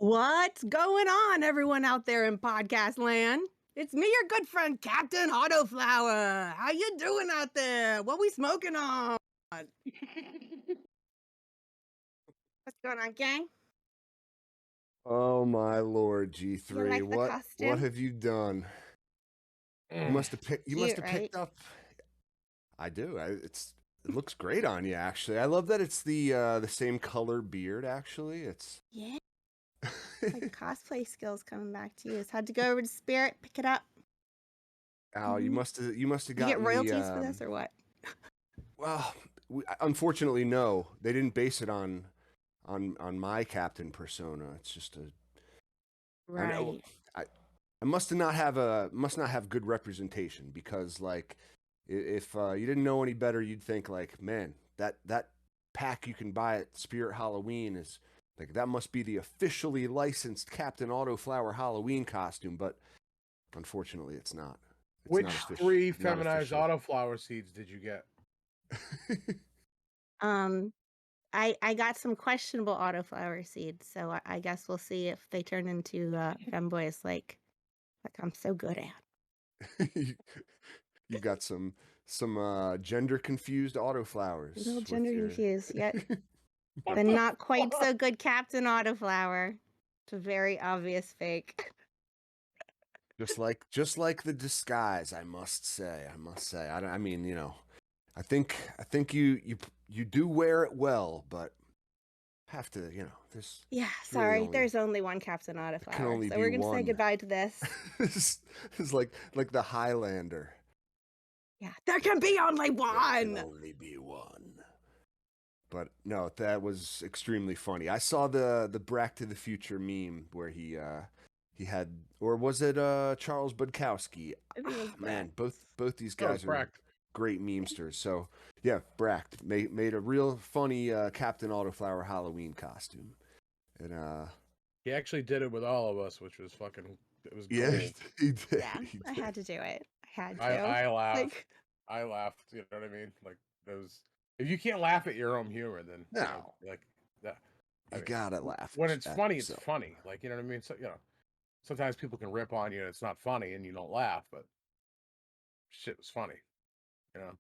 What's going on, everyone out there in podcast land? It's me, your good friend, Captain Autoflower. How you doing out there? What we smoking on? What's going on, gang? Oh my lord, You G3, like the what costume? have you done? You must have Cute, picked right? up. I do. It looks great on you, actually. I love that it's the same color beard. Actually, it's Yeah, like cosplay skills coming back to you. It's had to go over to Spirit, pick it up. Al. You must have You get gotten the. royalties for this or what? Well, unfortunately, no. They didn't base it on my captain persona. It's just a. I know. Right. I must not have good representation because like if you didn't know any better, you'd think like, man, that pack you can buy at Spirit Halloween is like that must be the officially licensed Captain Autoflower Halloween costume, but unfortunately, it's not. It's Which not official. three Not feminized official. autoflower seeds did you get? Um, I got some questionable autoflower seeds, so I guess we'll see if they turn into femboys like I'm so good at. You got some gender confused autoflowers. A little with gender your- confused, yet the not quite so good Captain Autoflower. It's a very obvious fake. just like the disguise, I must say. I mean, you know, I think you do wear it well, but have to, you know, this. Yeah, Really sorry. only, There's only one Captain can Autoflower, only so be we're gonna say one. goodbye to this. This is like the Highlander. Yeah, there can be only There can one. only be one. But no, that was extremely funny. I saw the Back to the Future meme where he had, or was it Charles Budkowski? I think it was Man, Brax. both these That was guys are Brack. great memesters. So yeah, Bracht made a real funny Captain Autoflower Halloween costume, and He actually did it with all of us, which was fucking. It was yeah, gold. he did. Yeah, He I did. had to do it. I had to. I laughed. Like, I laughed. You know what I mean? Like those. If you can't laugh at your own humor, then you know, No, like that. I you mean, gotta laugh when it's at funny, it's yourself. funny. Like you know what I mean? So you know, sometimes people can rip on you and it's not funny and you don't laugh, but shit was funny. You know,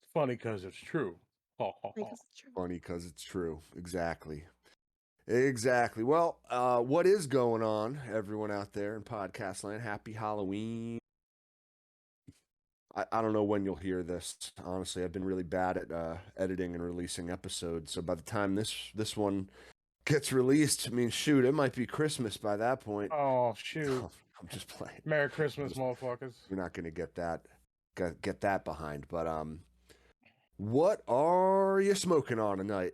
it's funny because it's true. because it's true. Funny because it's true. Exactly. Exactly. Well, what is going on, everyone out there in podcast land? Happy Halloween. I don't know when you'll hear this. Honestly, I've been really bad at editing and releasing episodes. So by the time this one gets released, I mean, shoot, it might be Christmas by that point. Oh shoot! I'm just playing. Merry Christmas, motherfuckers. You're not going to get that behind. But what are you smoking on tonight?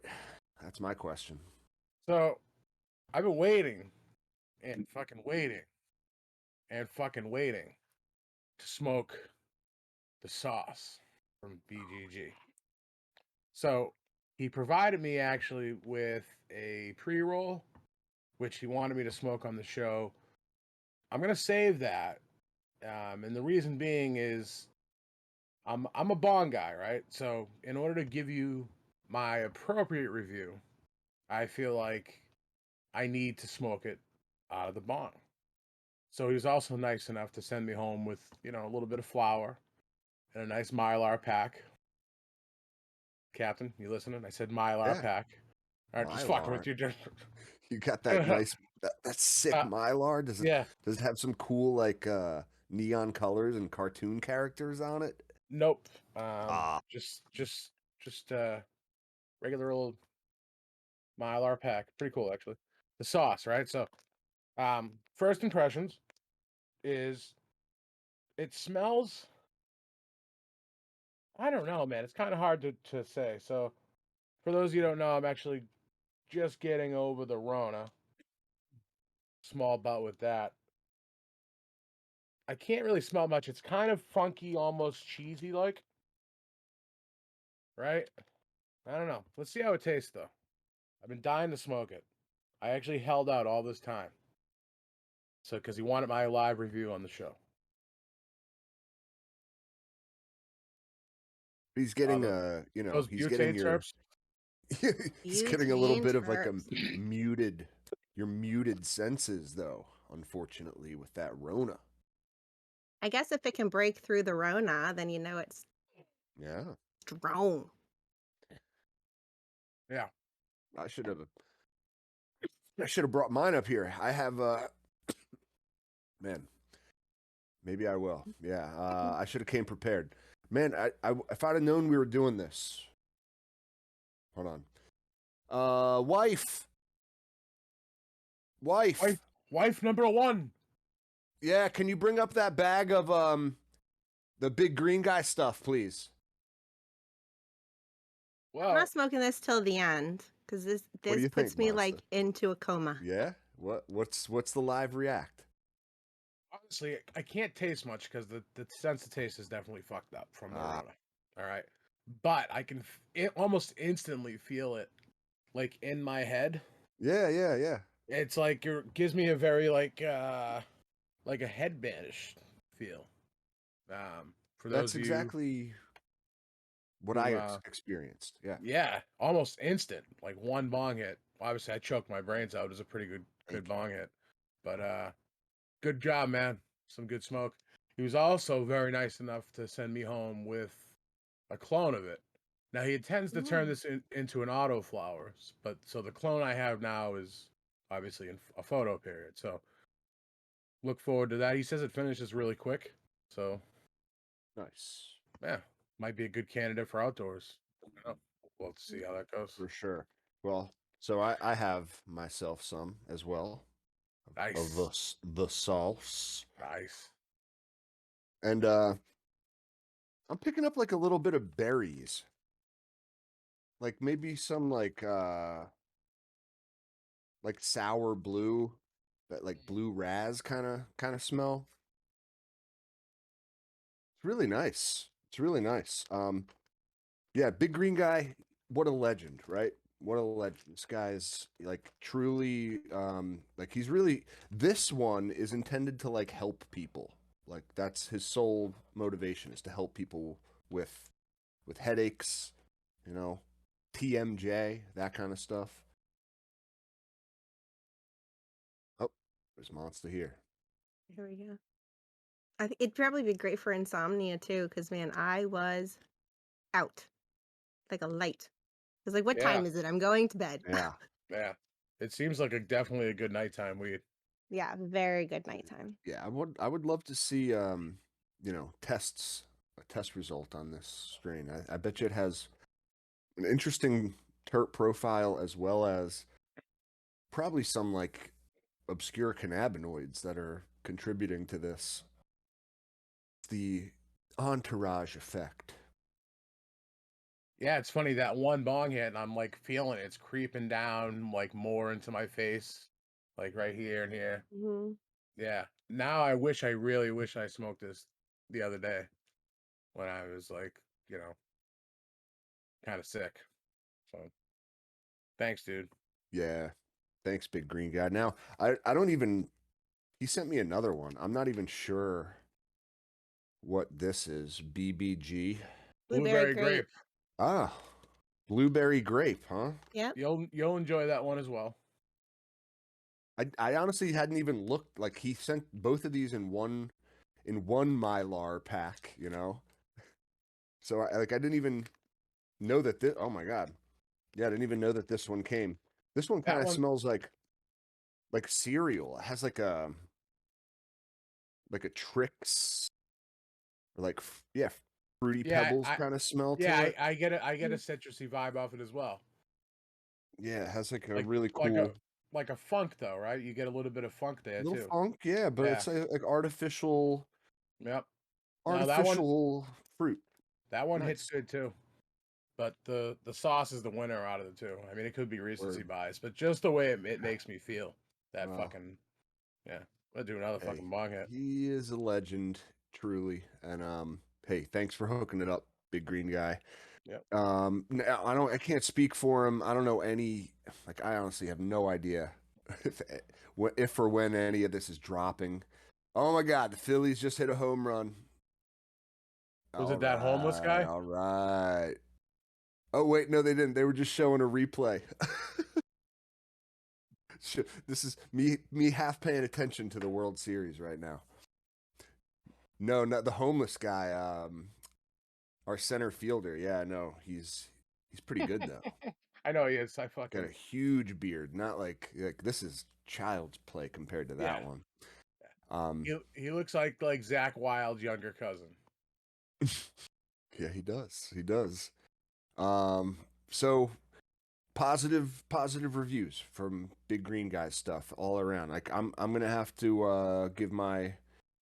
That's my question. So, I've been waiting and fucking waiting and fucking waiting to smoke the sauce from BGG. So, he provided me actually with a pre-roll, which he wanted me to smoke on the show. I'm gonna save that, and the reason being is I'm a bong guy, right? So, in order to give you my appropriate review, I feel like I need to smoke it out of the bong. So he was also nice enough to send me home with, you know, a little bit of flour and a nice Mylar pack. Captain, you listening? I said Mylar Yeah, pack. All right, just fucking Mylar. with you. You got that nice, that sick Mylar. Yeah. Does it have some cool like neon colors and cartoon characters on it? Nope. Ah, Just regular old Mylar pack. Pretty cool, actually. The sauce, right? So, first impressions is it smells. I don't know, man. It's kind of hard to say. So, for those of you who don't know, I'm actually just getting over the Rona. Small bout with that. I can't really smell much. It's kind of funky, almost cheesy like. Right? I don't know. Let's see how it tastes though. I've been dying to smoke it. I actually held out all this time. So because he wanted my live review on the show. he's getting you know, Those he's getting butane your terps. he's getting a little Butane bit of like a terps. muted your muted senses, though. Unfortunately, with that Rona. I guess if it can break through the Rona, then you know it's Yeah, strong. Yeah. I should have. I should have brought mine up here. I have. Man, maybe I will. Yeah, I should have came prepared. Man, if I'd have known we were doing this. Hold on. Wife. Wife number one. Yeah, can you bring up that bag of the big green guy stuff, please? I'm Well, not smoking this till the end because What do this you puts think, me Monster? like into a coma. Yeah. What's the live react? honestly, I can't taste much because the sense of taste is definitely fucked up from the Rona. All right, but I can almost instantly feel it, like in my head. Yeah. It's like it gives me a very like a headbandish feel. For That's those of you exactly what who, I experienced. Yeah. yeah, almost instant, like one bong hit. Obviously, I choked my brains out. It was a pretty good Thank you. bong hit, but good job, man. Some good smoke. He was also very nice enough to send me home with a clone of it. Now he intends to turn this into an auto flowers, but so the clone I have now is obviously in a photo period. So look forward to that. He says it finishes really quick, so Nice. yeah, might be a good candidate for outdoors. I don't know. We'll see how that goes. For sure. Well, so I have myself some as well of Nice, the sauce. nice. And I'm picking up like a little bit of berries. Like maybe some like sour blue, that like blue raz kind of smell. It's really nice. It's really nice. Yeah, big green guy, what a legend, right? What a legend. This guy's like truly like he's really, this one is intended to like help people. Like that's his sole motivation, is to help people with headaches, you know, TMJ, that kind of stuff. Oh, there's Monster here. Here we go. I think it'd probably be great for insomnia too, because man, I was out like a light. I was like, "What Yeah, time is it? I'm going to bed." Yeah. yeah. It seems like definitely a good nighttime weed. Yeah, very good nighttime. Yeah, I would love to see you know, a test result on this strain. I bet you it has an interesting terp profile, as well as probably some like obscure cannabinoids that are contributing to this. The entourage effect. Yeah, it's funny that one bong hit, and I'm like feeling it. It's creeping down like more into my face, like right here and here. Hmm. Yeah. Now I really wish I smoked this the other day when I was like, you know, kind of sick. So thanks, dude. Yeah. Thanks, big green guy. Now, I don't even, he sent me another one. I'm not even sure what this is. BBG. Blueberry Blueberry grape. grape. Ah, blueberry grape, huh? Yep. You'll enjoy that one as well. I honestly hadn't even looked. Like he sent both of these in one Mylar pack, you know. So I didn't even know that this. Oh my god, yeah, I didn't even know that this one came. This one kind That of one, smells like cereal. It has like a Trix, or like yeah, fruity yeah, pebbles kind of smell yeah, to it. I get a citrusy vibe off it as well. Yeah, it has like a Like really like a cool like a funk though, right? You get a little bit of funk there little too. funk. Yeah, but Yeah. it's like artificial Yep. No, artificial fruit. that one hits Nice. good too. But the sauce is the winner out of the two. I mean, it could be recency Word. bias, but just the way it makes me feel, that Wow. fucking yeah. I'll do another Hey, fucking bong hit. he is a legend, truly. And hey, thanks for hooking it up, big green guy. Yep. I can't speak for him. I don't know any. Like, I honestly have no idea if or when any of this is dropping. Oh my God, the Phillies just hit a home run. Was All it that homeless right, guy? all right. Oh wait, no, they didn't. They were just showing a replay. This is me half paying attention to the World Series right now. No, not the homeless guy. Our center fielder. Yeah, no, he's pretty good though. I know he is. I Got a fucking huge beard. Not like this is child's play compared to that yeah. one. He looks like Zach Wilde's younger cousin. Yeah, he does. He does. So positive reviews from Big Green Guy stuff all around. Like I'm gonna have to give my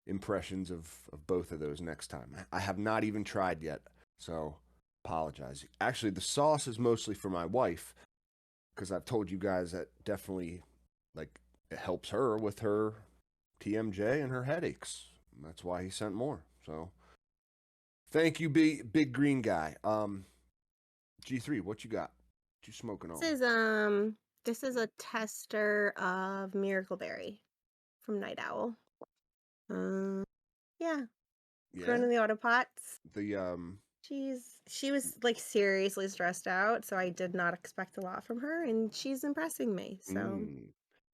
impressions of both of those next time. I have not even tried yet, so apologize. Actually, the sauce is mostly for my wife because I've told you guys that definitely like it helps her with her TMJ and her headaches. That's why he sent more. So thank you, big green guy. G3, what you got? What you smoking on? This is a tester of Miracle Berry from Night Owl. Yeah, grown Yeah. in the auto pots. The She was like seriously stressed out, so I did not expect a lot from her, and she's impressing me. So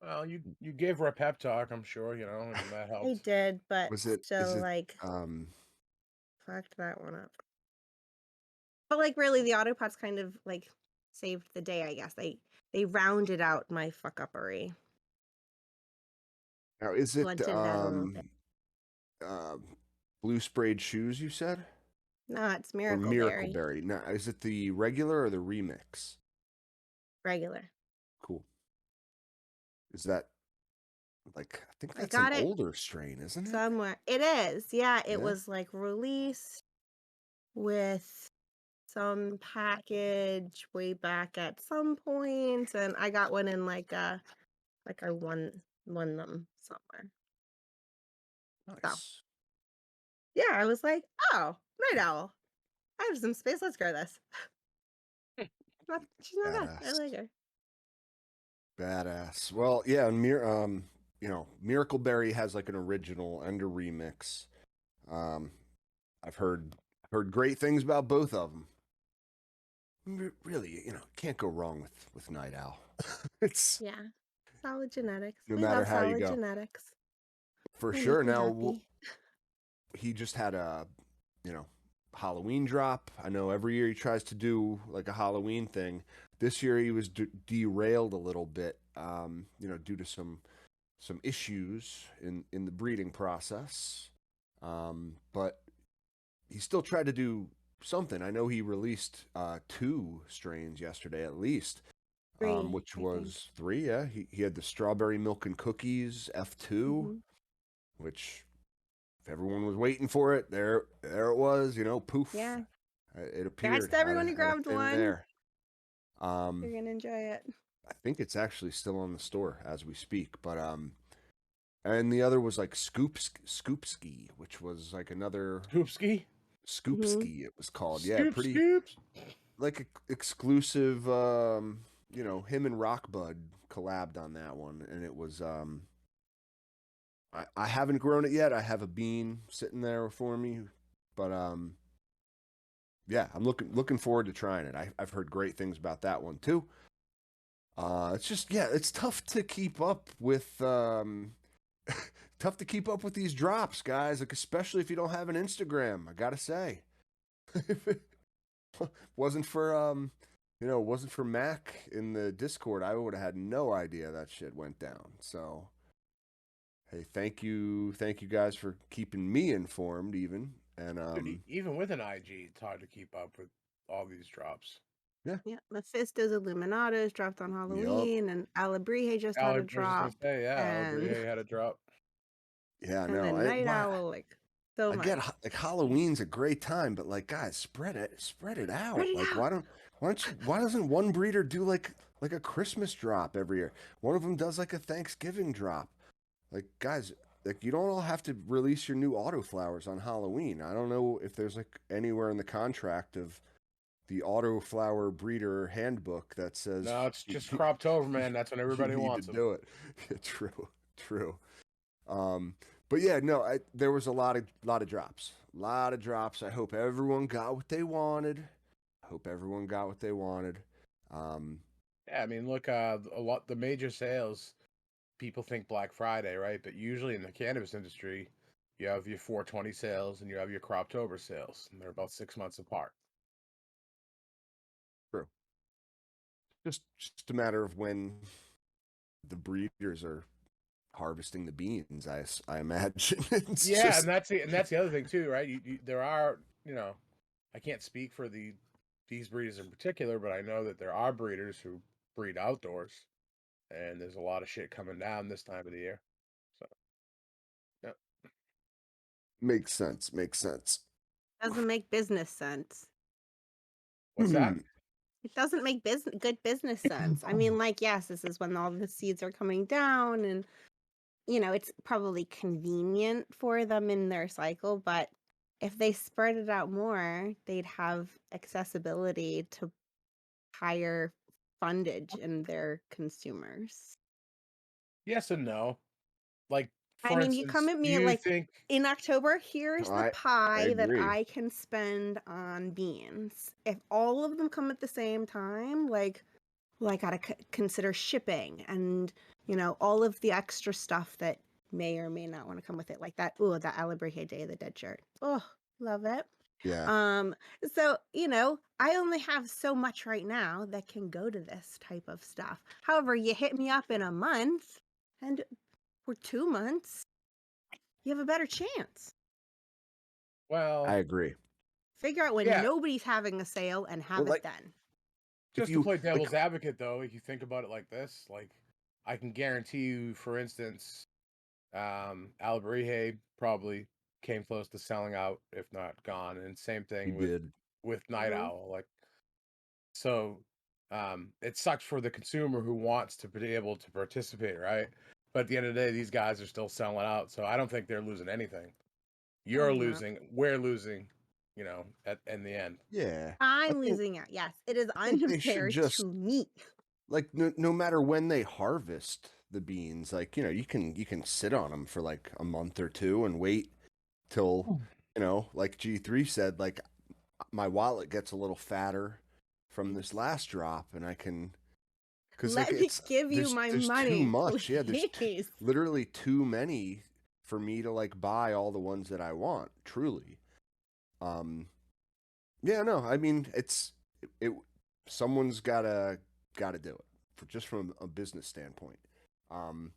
Well, you gave her a pep talk, I'm sure, you know, and that I helped. did, but is it still, like, um fucked that one up. But like, really, the auto pots kind of like saved the day. I guess they rounded out my fuck uppery. now is it Blunted that a little bit. uh, blue sprayed shoes you said? No, it's Or Miracle Miracle Berry. Berry? Now is it the regular or the remix? Regular. Cool. Is that like I think I that's an got it older strain, isn't it? somewhere. It is. Yeah, it Yeah. was like released with some package way back at some point, and I got one in like I won them somewhere. So Nice. yeah, I was like, oh, Night Owl. I have some space. Let's grow this. She's not bad. I Badass. like her. Badass. Well, yeah, you know, Miracle Berry has like an original and a remix. I've heard great things about both of them. Really, you know, can't go wrong with Night Owl. It's Yeah, solid genetics. no We matter love how you solid go. genetics. For They sure. make me Now happy. he just had a, you know, Halloween drop. I know every year he tries to do like a Halloween thing. This year he was derailed a little bit, you know, due to some issues in the breeding process. But he still tried to do something. I know he released 2 strains yesterday at least, Three, which I think. was 3. Yeah, he had the strawberry milk and cookies F2, which if everyone was waiting for it, there it was. You know, poof. Yeah. It Congrats appeared to everyone who out of grabbed thin one. air. You're gonna enjoy it. I think it's actually still on the store as we speak, but and the other was like Scoopski, which was like another Hoopski? Scoopski it was called. Yeah, Scoops, pretty scoops. like exclusive you know, him and Rockbud collabed on that one and it was I haven't grown it yet. I have a bean sitting there for me, but yeah, I'm looking forward to trying it. I've heard great things about that one too. It's just yeah, it's tough to keep up with tough to keep up with these drops, guys, like especially if you don't have an Instagram, I gotta say. If it wasn't for you know, wasn't for Mac in the Discord, I would have had no idea that shit went down. So hey, thank you guys for keeping me informed even. And Dude, even with an IG, it's hard to keep up with all these drops. Yeah, Mephisto's Illuminados dropped on yup. Halloween, and Alabrije just had I a was just gonna drop, say, yeah, and Alabrije had a drop. Yeah, and no. then Night Owl, like so I much. get like Halloween's a great time, but like guys, spread it out. Spread it Like out. why doesn't one breeder do like a Christmas drop every year? One of them does like a Thanksgiving drop. Like guys, like you don't all have to release your new autoflowers on Halloween. I don't know if there's like anywhere in the contract of the autoflower breeder handbook that says No, it's just cropped over, man. That's when everybody you need wants to them. do it. Yeah, true. But yeah, no, there was a lot of drops. I hope everyone got what they wanted. Yeah, I mean, look, the major sales, people think Black Friday, right? But usually in the cannabis industry, you have your 420 sales and you have your Croptober sales, and they're about 6 months apart. True. Just a matter of when the breeders are harvesting the beans. I imagine it's Yeah, just and that's the other thing too, right? There are, I can't speak for these breeders in particular, but I know that there are breeders who breed outdoors, and there's a lot of shit coming down this time of the year. So, yeah. makes sense. Makes sense. Doesn't make business sense. What's that? It doesn't make good business sense. I mean, like, yes, this is when all the seeds are coming down, and it's probably convenient for them in their cycle, but if they spread it out more, they'd have accessibility to higher fundage in their consumers. Yes and no. Like, I for mean, you come instance, at do me you like think? in October, here's the I pie that agree. I can spend on beans. If all of them come at the same time, like, well, I gotta consider shipping and, all of the extra stuff that may or may not want to come with it, like that. Oh, that Alabrije Day of the Dead shirt. Oh, love it. Yeah. Um, so, I only have so much right now that can go to this type of stuff. However, you hit me up in a month and for 2 months, you have a better chance. I Well, agree. Figure out when yeah. nobody's having a sale and have Well, it like then. if Just to you play like, devil's advocate, though, if you think about it like this, like, I can guarantee you, for instance, Alabrije probably came close to selling out, if not gone, and same you thing with did. Night Hmm. Owl. Like, so, it sucks for the consumer who wants to be able to participate, right? But at the end of the day, these guys are still selling out, so I don't think they're losing anything. You're Probably not. losing, we're losing, at in the end. Yeah. I I'm think losing out. Yes, it is I think they should unfair just to me. like no matter when they harvest the beans, like you can sit on them for like a month or two and wait till like G3 said, like my wallet gets a little fatter from this last drop, and I can because like Let me it's give you my there's too money, much. Yeah, please. literally too many for me to like buy all the ones that I want. Truly. Um. Yeah. No. I mean, it someone's gotta do it for just from a business standpoint. Um.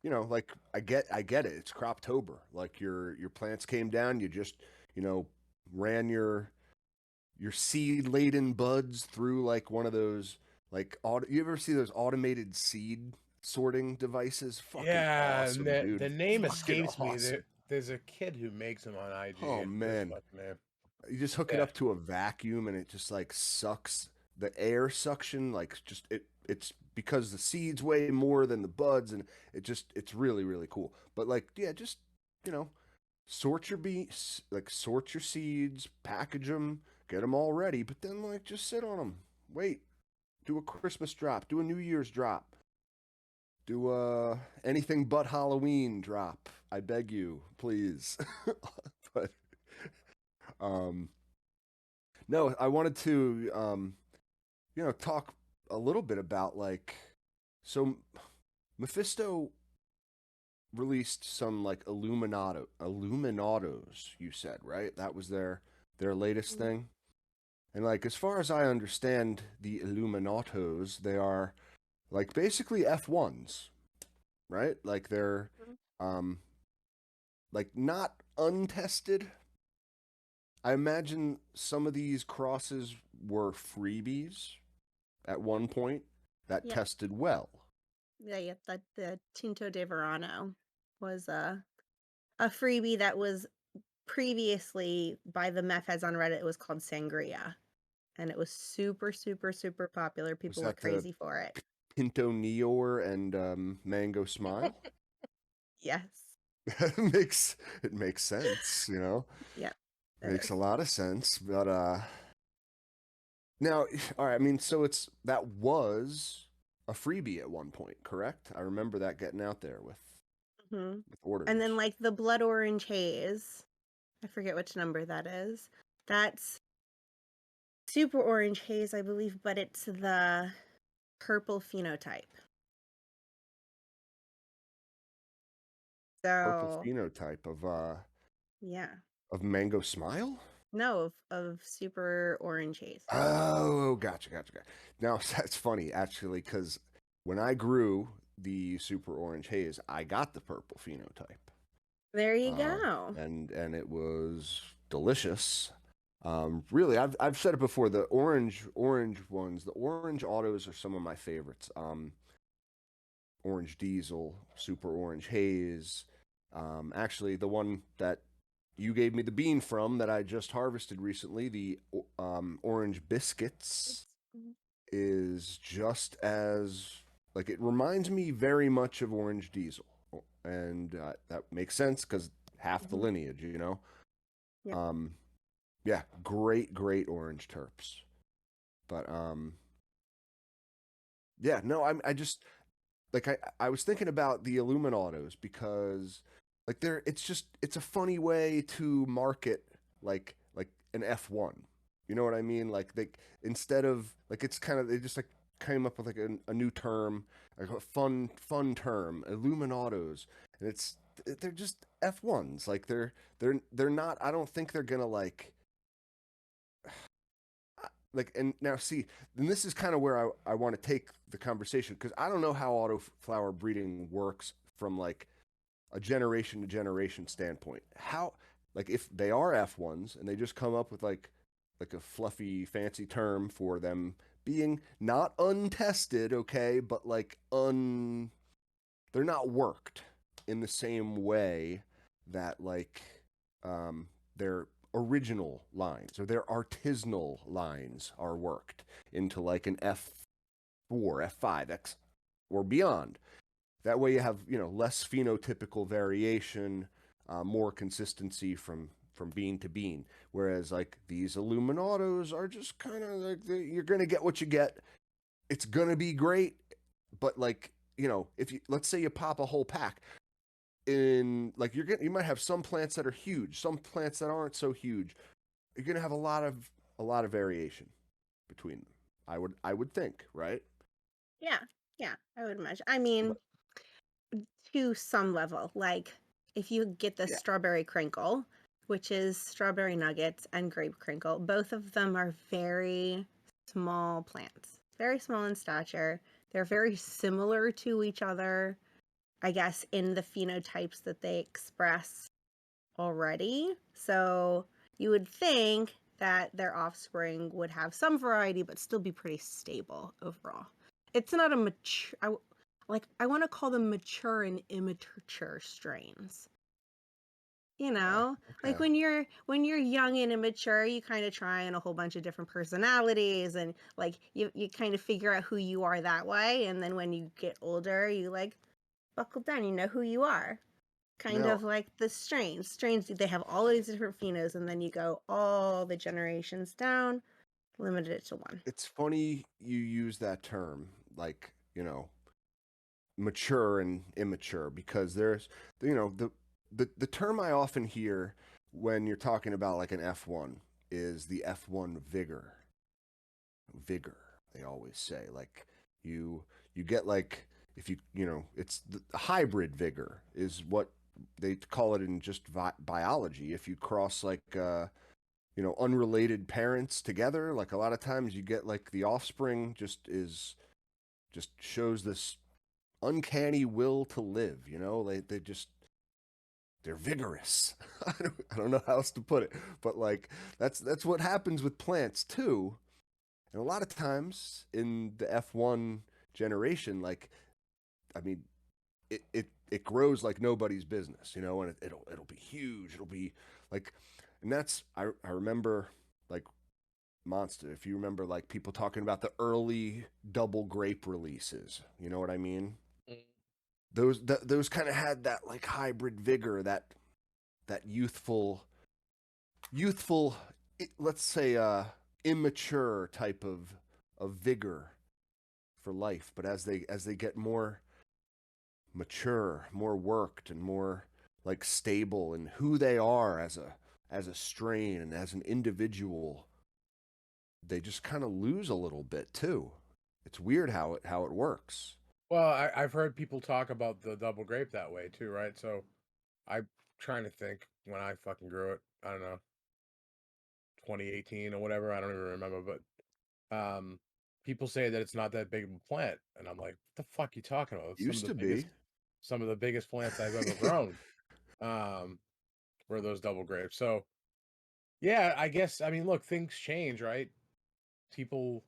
Like I get it. It's Croptober. Like your plants came down. You just ran your seed laden buds through like one of those like you ever see those automated seed sorting devices? Fucking Yeah, and awesome, the dude. name Fucking escapes me. awesome. There's a kid who makes them on IG. Oh I forget his man. fucking name. You just hook it Yeah, up to a vacuum and it just like sucks the air suction, like just it's because the seeds weigh more than the buds, and it's really really cool. But like yeah, just you know sort your beans, like sort your seeds, package them, get them all ready, but then like just sit on them. Wait, do a Christmas drop, do a New Year's drop, do anything but Halloween drop. I beg you, please. But um no, I wanted to talk a little bit about like so Mephisto released some like Illuminatos, you said, right? That was their latest thing. And like as far as I understand the Illuminatos, they are like basically F1s, right? Like they're um like not untested. I imagine some of these crosses were freebies at one point that Yep. tested well. Yeah, the Tinto de Verano was a freebie that was previously by the meth heads on Reddit. It was called Sangria, and it was super, super, super popular. Was People were that the crazy for it. Pinto Neor and Mango Smile? Yes. It makes sense, Yep. It makes is. a lot of sense. But now, all right. I mean, so that was a freebie at one point, correct? I remember that getting out there with Hmm. And then orders. like the blood orange haze, I forget which number that is. That's super orange haze, I believe, but it's purple phenotype. Purple So, phenotype yeah. of Mango Smile? No, of super orange haze. Oh, gotcha. Now that's funny actually, because when I grew the super orange haze, I got the purple phenotype, There you uh, go. and it was delicious. Really, I've said it before. The orange ones, the orange autos are some of my favorites. Orange Diesel, Super Orange Haze. Actually, the one that you gave me the bean from that I just harvested recently, the Orange Biscuits, is just as like it reminds me very much of Orange Diesel, and that makes sense because half the Mm-hmm. lineage, you know. Yep. Yeah, great orange terps, but yeah, no, I just like I was thinking about the Illuminautos because like it's a funny way to market like an F1. You know what I mean? Like they instead of like it's kind of they just like came up with like a new term, like a fun term, Illuminautos, and they're just F1s. Like they're not. I don't think they're gonna like and now see and this is kind of where I want to take the conversation because I don't know how autoflower breeding works from like a generation to generation standpoint. How like if they are F1s and they just come up with like a fluffy fancy term for them being not untested, okay, but like they're not worked in the same way that like their original lines or their artisanal lines are worked into like an F4, F5, X or beyond. That way you have, you know, less phenotypical variation, more consistency from bean to bean. Whereas like these Illuminautos are just kind of like you're going to get what you get. It's going to be great, but like, you know, if you let's say you pop a whole pack in like you might have some plants that are huge, some plants that aren't so huge. You're going to have a lot of variation between them. I would think, right? Yeah. Yeah. I would imagine. I mean, But to some level, like if you get the yeah, strawberry crinkle, which is strawberry nuggets and grape crinkle, both of them are very small plants, very small in stature. They're very similar to each other, I guess, in the phenotypes that they express already. So you would think that their offspring would have some variety, but still be pretty stable overall. It's not a mature, I want to call them mature and immature strains. You okay, know, like okay. when you're young and immature, you kind of try on a whole bunch of different personalities, and like you kind of figure out who you are that way. And then when you get older, you like buckle down. You know who you are. Kind Now of like the strains. Strains, they have all of these different phenos, and then you go all the generations down, limit it to one. it's funny you use that term, like, you know, mature and immature, because there's, you know, the term I often hear when you're talking about like an F1 is the F1 vigor. Vigor, they always say. Like you get like if you know, it's the hybrid vigor is what they call it in just biology. If you cross like you know, unrelated parents together, like a lot of times you get like the offspring just shows this uncanny will to live, you know. They just they're vigorous. I don't know how else to put it, but like that's what happens with plants too. And a lot of times in the F1 generation, like I mean, it grows like nobody's business, you know, and it'll be huge. It'll be like, and that's I remember like Monster. If you remember, like people talking about the early double grape releases, you know what I mean? Mm. Those kind of had that like hybrid vigor, that youthful, let's say immature type of vigor for life. But as they get more mature, more worked, and more like stable in who they are as a strain and as an individual, they just kind of lose a little bit too. it's weird how it works. Well, I've heard people talk about the double grape that way too, right? So I'm trying to think when I fucking grew it. I don't know, 2018 or whatever. I don't even remember, but people say that it's not that big of a plant, and I'm like, what the fuck you talking about? It's Used to be. some of the biggest plants I've ever grown. Um, were those double grapes. So yeah, I guess I mean, look, things change, right? People,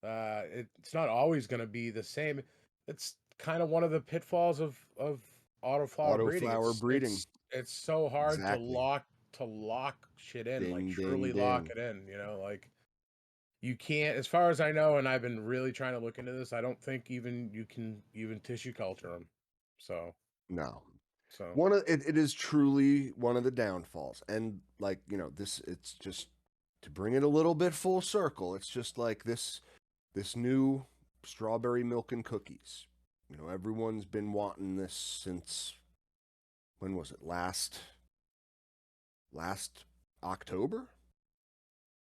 it's not always going to be the same. It's kind of one of the pitfalls of autoflower breeding. Autoflower breeding. It's so hard Exactly. to lock shit in, like Ding, ding, truly lock ding. it in. You know, like you can't, as far as I know, and I've been really trying to look into this. I don't think even you can even tissue culture them. So, No. so It is truly one of the downfalls. And like, it's just to bring it a little bit full circle. It's just like this new strawberry milk and cookies. Everyone's been wanting this since when was it? Last October?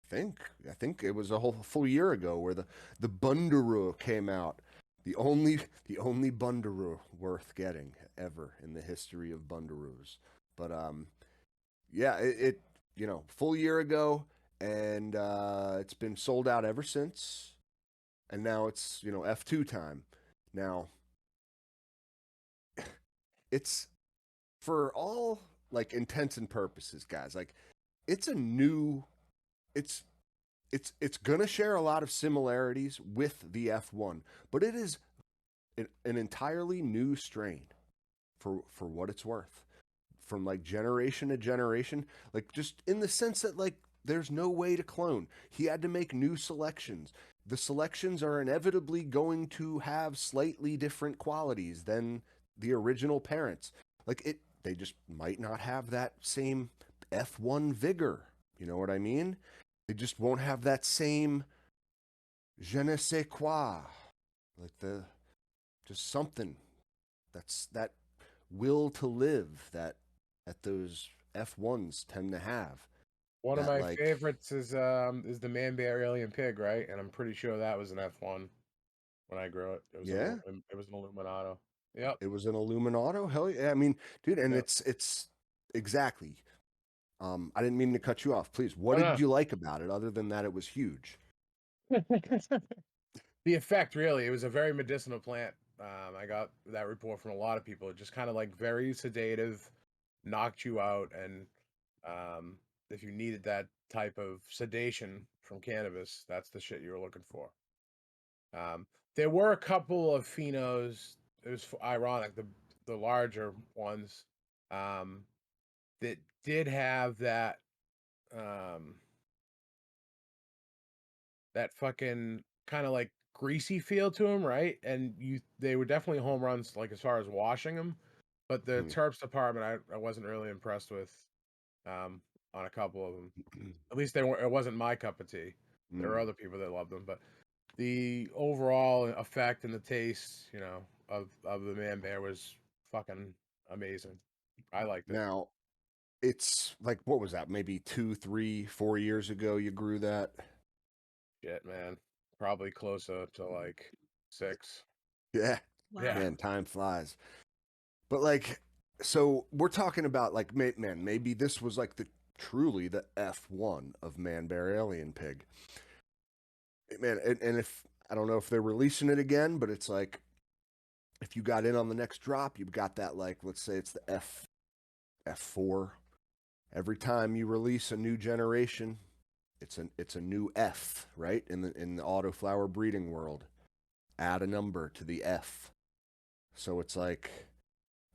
I think it was a whole full year ago where the Bundaroo came out. The only Bundaroo worth getting ever in the history of Bundaroos. But yeah, full year ago, and it's been sold out ever since. And now it's F2 time. Now it's for all like intents and purposes, guys. Like it's a new it's it's gonna share a lot of similarities with the F1, but it is an entirely new strain for what it's worth, from like generation to generation, like just in the sense that like there's no way to clone. He had to make new selections. The selections are inevitably going to have slightly different qualities than the original parents. Like they just might not have that same F1 vigor. You know what I mean? They just won't have that same je ne sais quoi, like the just something that will to live that those F1s tend to have. one of That my like favorites is the man bear alien pig, right? And I'm pretty sure that was an F1 when I grew it. yeah, It was an Illuminato. Yep. it was an Illuminato. Hell yeah, I mean, dude, and Yep. it's exactly. I didn't mean to cut you off. Please, what Oh did no. you like about it other than that it was huge? The effect, really, it was a very medicinal plant. I got that report from a lot of people. It just kind of like very sedative, knocked you out, and um, if you needed that type of sedation from cannabis, that's the shit you were looking for. There were a couple of phenos. It was ironic, the larger ones, um, that did have um, that fucking kind of like greasy feel to them, right? And they were definitely home runs, like as far as washing them. But the Mm. terps department, I wasn't really impressed with on a couple of them. At least they were. It wasn't my cup of tea. There are Mm. other people that loved them, but the overall effect and the taste, of the man bear was fucking amazing. I liked it. Now it's like what was that? Maybe 2, 3, 4 years ago you grew that. Shit, man. Probably closer to like 6. Yeah, Yeah. Wow. man, time flies. But like, so we're talking about like, man, maybe this was like the truly the F1 of Man Bear Alien Pig. Man, and if I don't know if they're releasing it again, but it's like if you got in on the next drop, you've got that like, let's say it's the F4. Every time you release a new generation, it's a new F, right? In the autoflower breeding world, add a number to the F. So it's like,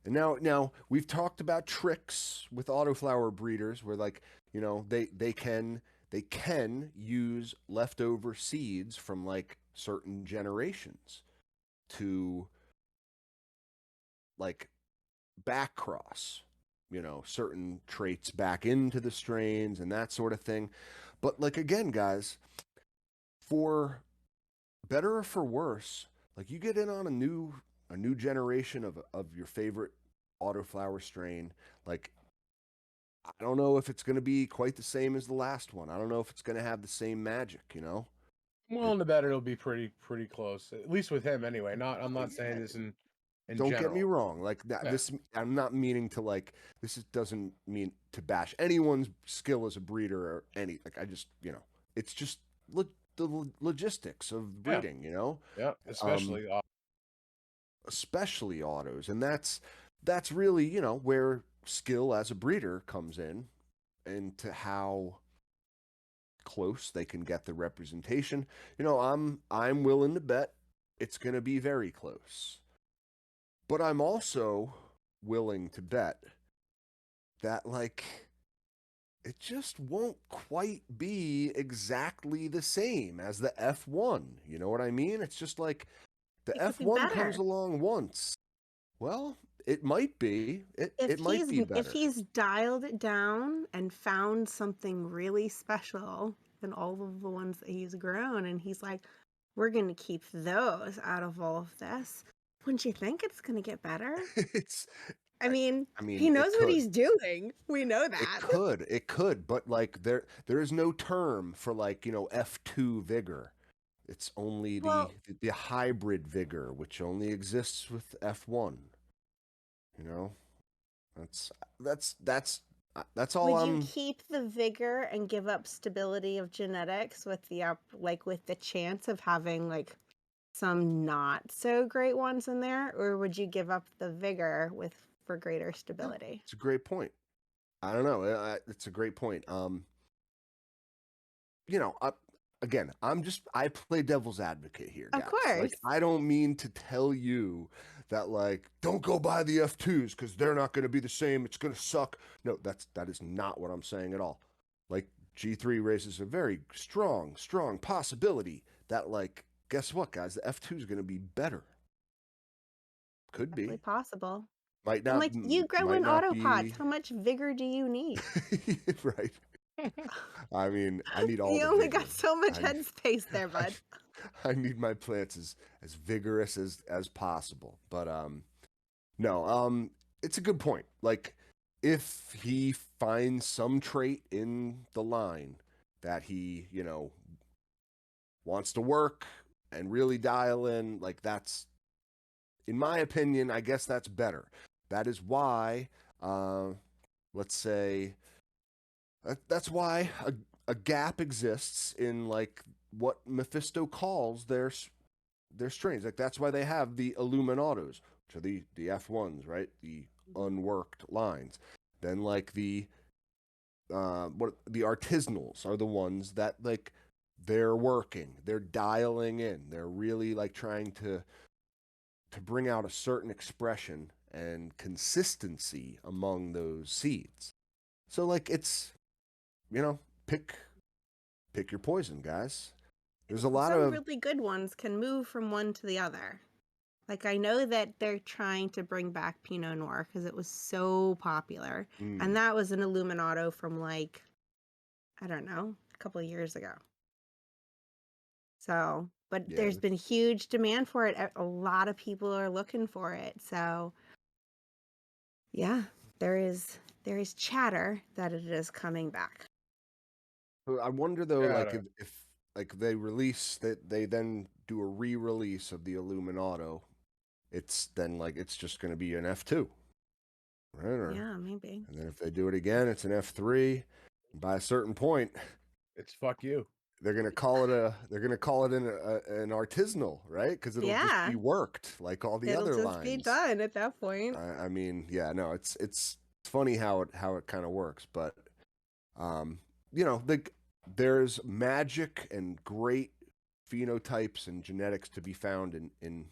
and now we've talked about tricks with autoflower breeders where like, they can use leftover seeds from like certain generations to like back cross, certain traits back into the strains and that sort of thing. But like again, guys, for better or for worse, like you get in on a new generation of your favorite autoflower strain, like I don't know if it's going to be quite the same as the last one. I don't know if it's going to have the same magic. I'm willing to bet it'll be pretty close, at least with him anyway. I'm not saying this in Don't get me general. wrong. Like that, Yeah. this, I'm not meaning to like. Doesn't mean to bash anyone's skill as a breeder or any. Like I just, it's just the logistics of Yeah. breeding. Yeah, especially autos, and that's really where skill as a breeder comes in, into how close they can get the representation. I'm willing to bet it's going to be very close. But I'm also willing to bet that, like, it just won't quite be exactly the same as the F1. You know what I mean? It's just like the It could be F1 comes better. along once. Well, it might be. It If might be if better. he's dialed it down and found something really special in all of the ones that he's grown, and he's like, we're going to keep those out of all of this, wouldn't you think it's going to get better? It's I mean, I mean, he it knows what could. he's doing. We know It that. could, but like there is no term for, like, F2 vigor. It's only Well, the hybrid vigor, which only exists with F1. You know, that's that's all would you I'm. keep the vigor and give up stability of genetics with the with the chance of having like some not so great ones in there, or would you give up the vigor for greater Yeah, stability? it's a great point. I don't know. It's a great point. Again, I play devil's advocate here, Of guys. course. Like, I don't mean to tell you that, like, don't go buy the F2s because they're not going to be the same. It's going to suck. No, that is not what I'm saying at all. Like, G3 raises a very strong possibility that, like, guess what, guys? The F2 is going to be better. Could Definitely be. possible. Might And not. like you grow Might in not autopods, be. how much vigor do you need? Right. I mean, I need all You the only vigor. got so much headspace there, I, bud. I need my plants as vigorous as possible. But no, it's a good point. Like, if he finds some trait in the line that he, wants to work and really dial in, like, that's, in my opinion, I guess that's better. That is why, let's say, that's why a gap exists in, like, what Mephisto calls their strains. Like, that's why they have the Illuminautos, which are the F1s, right? The unworked lines. Then, like, the artisanals are the ones that, like, they're working, they're dialing in, they're really, like, trying to bring out a certain expression and consistency among those seeds. So, like, it's, pick your poison, guys. There's a lot Some of really good ones can move from one to the other. Like I know that they're trying to bring back Pinot Noir because it was so popular. And that was an Illuminato from like, I don't know, a couple of years ago. So, but yeah, there's been huge demand for it. A lot of people are looking for it. So, yeah, there is chatter that it is coming back. I wonder though, Yeah, like, if like they release that, they then do a re-release of the Illuminato, it's then, like, it's just going to be an F2, right? Yeah, maybe. And then if they do it again, it's an F3. By a certain point, it's fuck you. they're gonna call it an artisanal, right? Because it'll just Yeah. be worked like all the It'll other just be lines. done at that point. I mean, yeah, no, it's funny how it kind of works, but there's magic and great phenotypes and genetics to be found in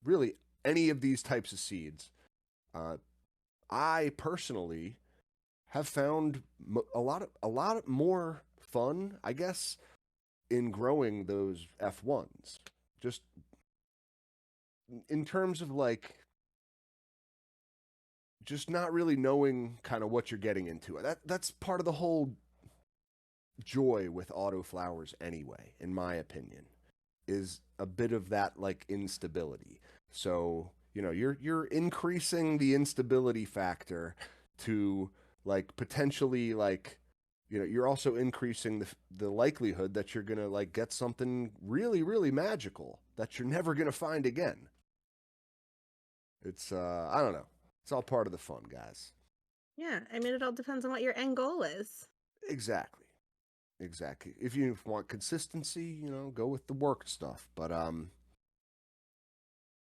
really any of these types of seeds. I personally have found a lot more fun, I guess, in growing those F1s. Just in terms of, like, just not really knowing kind of what you're getting into. That's part of the whole joy with auto flowers anyway, in my opinion, is a bit of that, like, instability. So, you're increasing the instability factor to, like, potentially, like, you're also increasing the likelihood that you're gonna like get something really, really magical that you're never gonna find again. It's I don't know. It's all part of the fun, guys. Yeah, I mean, it all depends on what your end goal is. Exactly. Exactly. If you want consistency, go with the work stuff. But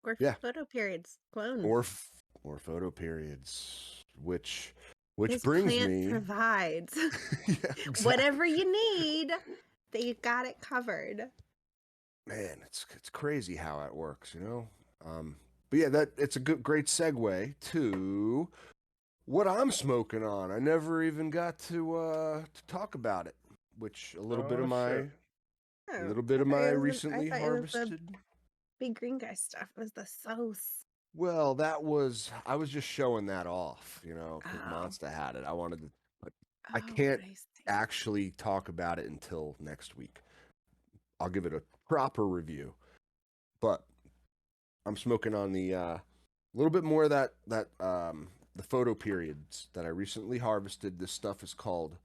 Or yeah, photo periods, clones. or photo periods, which This brings plant me provides yeah, exactly. whatever you need. They got it covered. Man, it's crazy how it works. But yeah, it's a great segue to what I'm smoking on. I never even got to talk about it, which a little bit of Oh my shit. Oh, I recently thought it was the harvested. big green guy stuff. It was the sauce. Well, I was just showing that off, because Oh, Monster had it. I wanted to, but I oh, can't I see. actually talk about it until next week. I'll give it a proper review, but I'm smoking on the little bit more of that the photo periods that I recently harvested. This stuff is called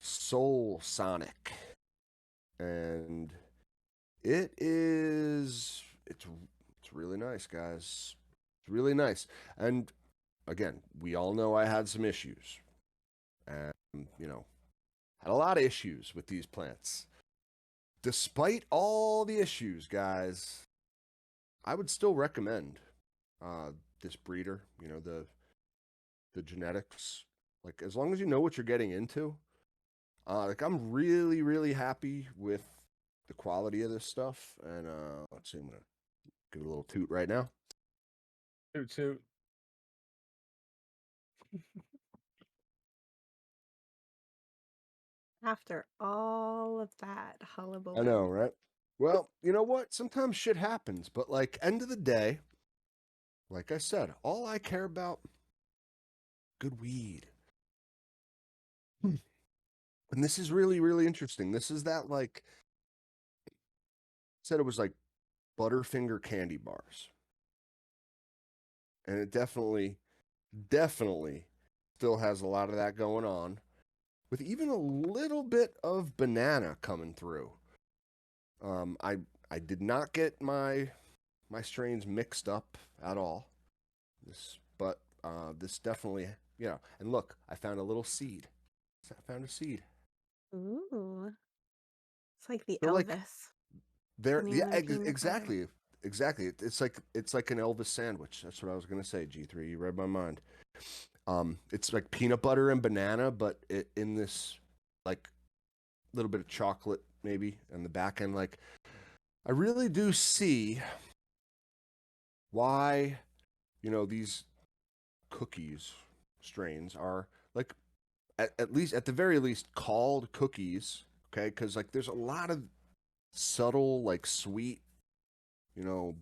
Soul Sonic, and it's really nice, guys. It's really nice, and again, we all know I had some issues, and had a lot of issues with these plants. Despite all the issues, guys, I would still recommend uh, this breeder. The genetics. Like as long as you know what you're getting into, like I'm really really happy with the quality of this stuff. And let's see, I'm gonna give it a little toot right now. Toot toot. After all of that I know, hullabaloo. right? Well, you know what? Sometimes shit happens, but like end of the day, like I said, all I care about good weed. Hmm. And this is really really interesting. This is that like said it was like Butterfinger candy bars. And it definitely still has a lot of that going on with even a little bit of banana coming through. I did not get my strains mixed up at all. This definitely, and look, I found a little seed. I found a seed. Ooh, it's like the They're like Elvis they're banana yeah and peanut butter. exactly. It's like an Elvis sandwich. That's what I was gonna say. G3, you read my mind. It's like peanut butter and banana, but in this like little bit of chocolate maybe on the back end. Like I really do see why these cookies strains are like at least at the very least called cookies. Okay, because like there's a lot of subtle like sweet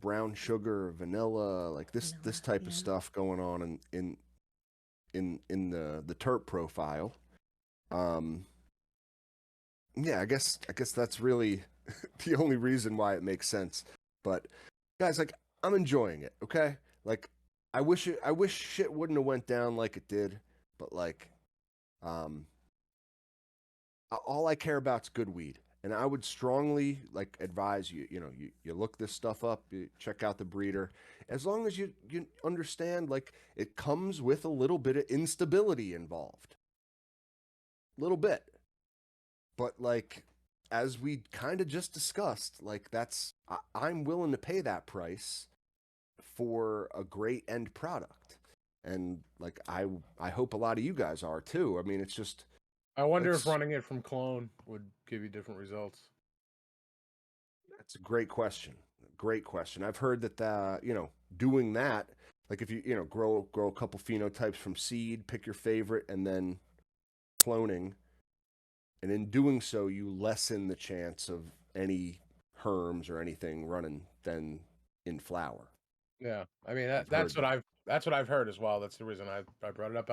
brown sugar, vanilla, like this Vanilla, type of yeah. stuff going on in the terp profile. Um, yeah, I guess that's really the only reason why it makes sense. But guys, like I'm enjoying it. Okay, like I wish shit wouldn't have went down like it did, but like um, all I care about is good weed. And I would strongly like advise you, you look this stuff up, you check out the breeder. As long as you understand, like it comes with a little bit of instability involved, little bit. But like as we kind of just discussed, like I'm willing to pay that price for a great end product. And like I hope a lot of you guys are too. I mean, it's just I wonder if it's running it from clone would give you different results. that's a great question. Great question. I've heard that doing that, like if you grow a couple phenotypes from seed, pick your favorite, and then cloning, and in doing so, you lessen the chance of any herms or anything running than in flower. Yeah, I mean I've heard that. that's what I've heard as well. That's the reason I brought it up.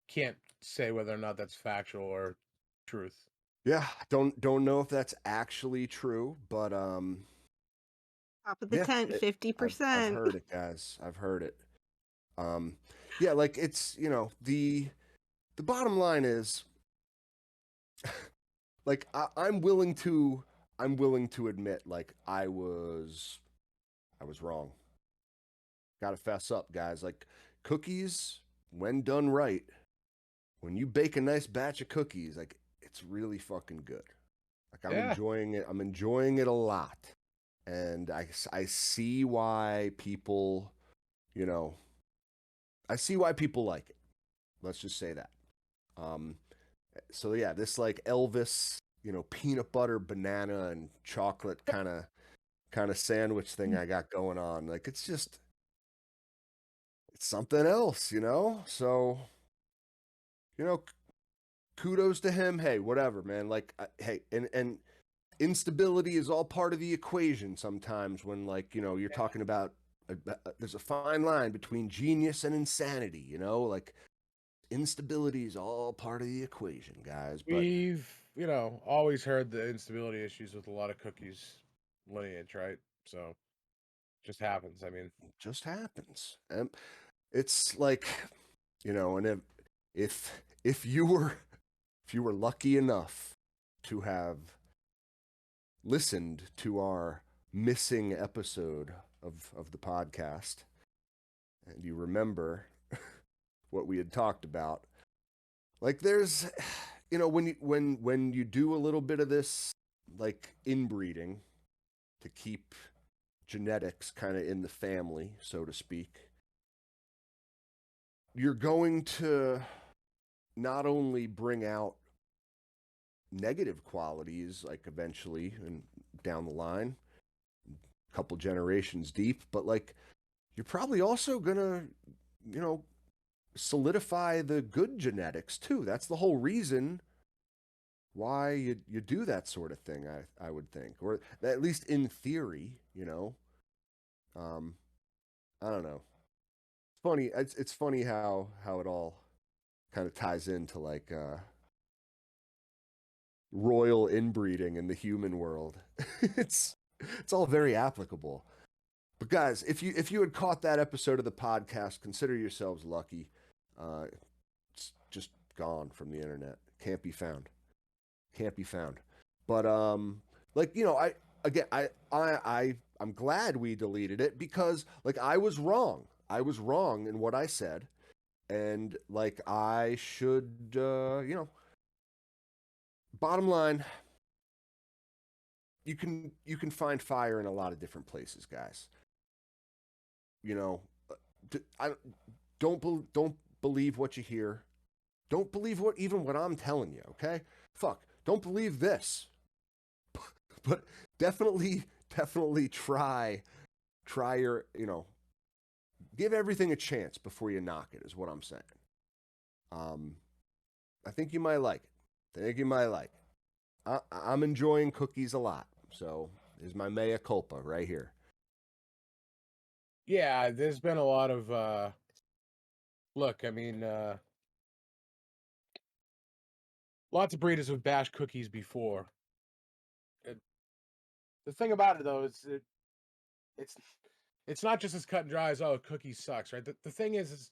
Can't say whether or not that's factual or truth. Yeah, don't know if that's actually true, but Top of the yeah, tent, I've 50%. heard it, guys. I've heard it. Um, yeah, like it's the bottom line is like I'm willing to admit like I was wrong. Got to fess up, guys. Like cookies, when done right, when you bake a nice batch of cookies, like it's really fucking good. Like I'm Yeah. enjoying it. I'm enjoying it a lot. And I see why people, you know, I see why people like it. Let's just say that. Um, so yeah, this like Elvis, peanut butter, banana, and chocolate kind of sandwich thing I got going on. Like it's something else, So, you know, kudos to him. Hey, whatever, man. Like, hey, and instability is all part of the equation sometimes when, like, you're talking about there's a fine line between genius and insanity, like instability is all part of the equation, guys. But We've, always heard the instability issues with a lot of cookies lineage, right? So just happens. I mean, it just happens. And it's like, and if you were lucky enough to have listened to our missing episode of the podcast and you remember what we had talked about, like there's when you do a little bit of this like inbreeding to keep genetics kind of in the family, so to speak, you're going to not only bring out negative qualities like eventually and down the line, a couple generations deep, but like you're probably also gonna, solidify the good genetics too. That's the whole reason why you do that sort of thing, I would think, or at least in theory, Um, I don't know. It's funny. It's funny how it all kind of ties into like royal inbreeding in the human world. it's it's all very applicable. But guys, if you had caught that episode of the podcast, consider yourselves lucky. It's just gone from the internet. Can't be found. Can't be found. But like I again I'm glad we deleted it because like I was wrong. I was wrong in what I said, and like I should bottom line, you can find fire in a lot of different places, guys. You know, I don't believe what you hear. Don't believe what I'm telling you, okay? Fuck. Don't believe this. But definitely try your, give everything a chance before you knock it is what I'm saying. Um I think you might like it. I think you might like it. I'm enjoying cookies a lot. So, is my mea culpa right here. yeah, there's been a lot of look, I mean, lots of breeders have bashed cookies before. It, the thing about it though is it's it's not just as cut and dry as oh cookies sucks, right? The thing is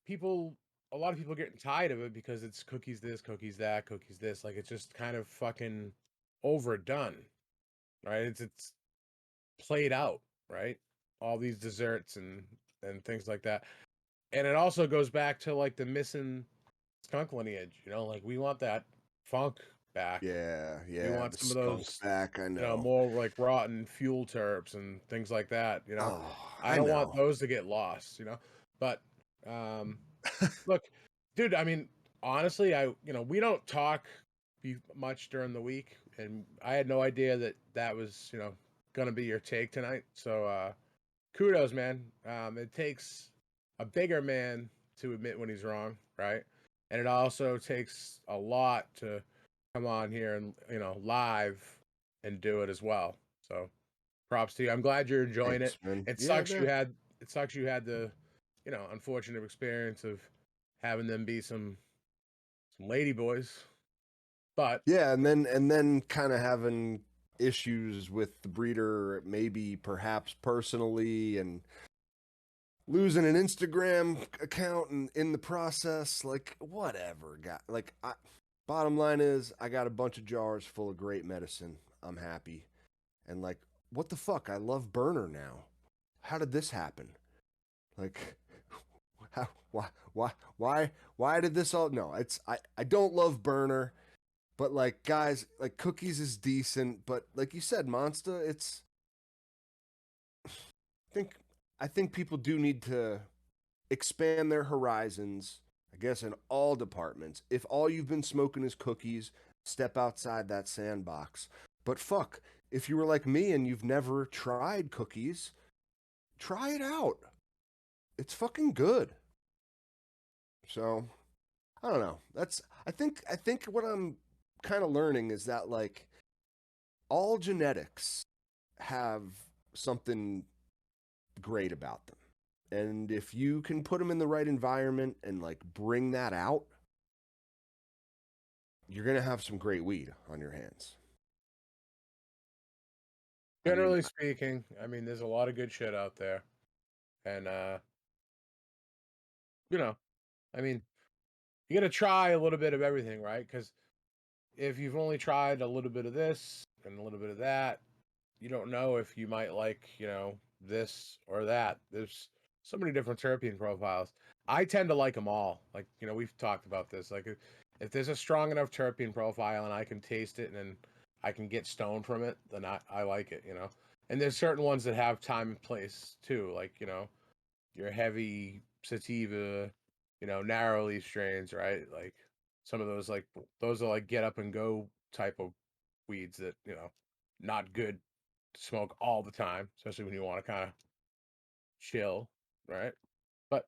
people a lot of people getting tired of it because it's cookies this, cookies that, cookies this. Like it's just kind of fucking overdone, right? It's played out, right? All these desserts and things like that. And it also goes back to like the missing skunk lineage, like we want that funk back. Yeah, We yeah, want the some of skunk those, back, I know. more like rotten fuel terps and things like that, Oh, I I don't want know. those to get lost. But um look, dude, I mean, honestly, we don't talk much during the week, and I had no idea that was, gonna be your take tonight. So, kudos, man. It takes a bigger man to admit when he's wrong, right? And it also takes a lot to come on here and, live and do it as well. So, props to you. I'm glad you're enjoying it. Thanks, man. It Yeah, sucks you had it sucks you had the, unfortunate experience of having them be some lady boys. But yeah, and then kind of having issues with the breeder, maybe perhaps personally, and losing an Instagram account and in the process, like whatever, guy. Like Bottom line is, I got a bunch of jars full of great medicine. I'm happy. And like, what the fuck? I love Burner now. How did this happen? Like, how, why did this all? No, I don't love Burner, but like, guys, like Cookies is decent, but like you said, Monster, I think, I think people do need to expand their horizons, I guess, in all departments. If all you've been smoking is cookies, step outside that sandbox. But fuck, if you were like me and you've never tried cookies, try it out. It's fucking good. So, I don't know. I think what I'm kind of learning is that like all genetics have something great about them. And if you can put them in the right environment and like bring that out, you're going to have some great weed on your hands. I mean, Generally speaking, I mean, there's a lot of good shit out there, and you know, I mean, you got to try a little bit of everything, right? Because if you've only tried a little bit of this and a little bit of that, you don't know if you might like, this or that. There's so many different terpene profiles. I tend to like them all. Like, we've talked about this. Like, if there's a strong enough terpene profile and I can taste it and then I can get stoned from it, then I like it. And there's certain ones that have time and place too. Like, your heavy sativa, narrow leaf strains, right? Like some of those, like those are like get up and go type of weeds that, not good to smoke all the time, especially when you want to kind of chill, right? But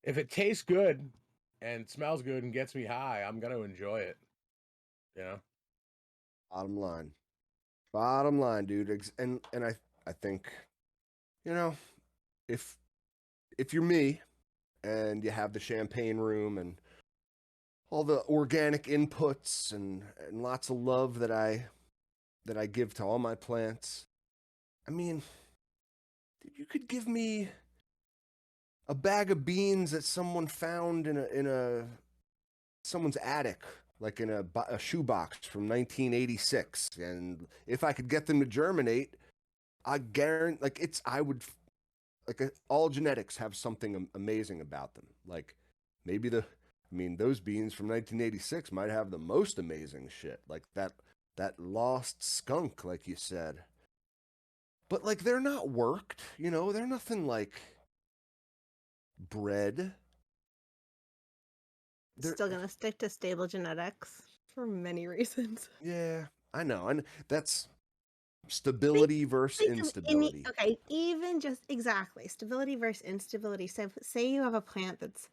if it tastes good and smells good and gets me high, I'm gonna enjoy it. You know? bottom line. Bottom line, dude. And I think, you know, if if you're me and you have the champagne room and all the organic inputs and lots of love that I give to all my plants, I mean, dude, you could give me a bag of beans that someone found in a someone's attic, like in a shoebox from 1986, and if I could get them to germinate, I guarantee, like I would, all genetics have something amazing about them. Like maybe I mean, those beans from 1986 might have the most amazing shit, like that lost skunk, like you said. But like they're not worked, they're nothing like bred. They're Still gonna stick to stable genetics for many reasons. Yeah, I know, and that's stability versus Think of any instability. okay, even just exactly stability versus instability. So say you have a plant that's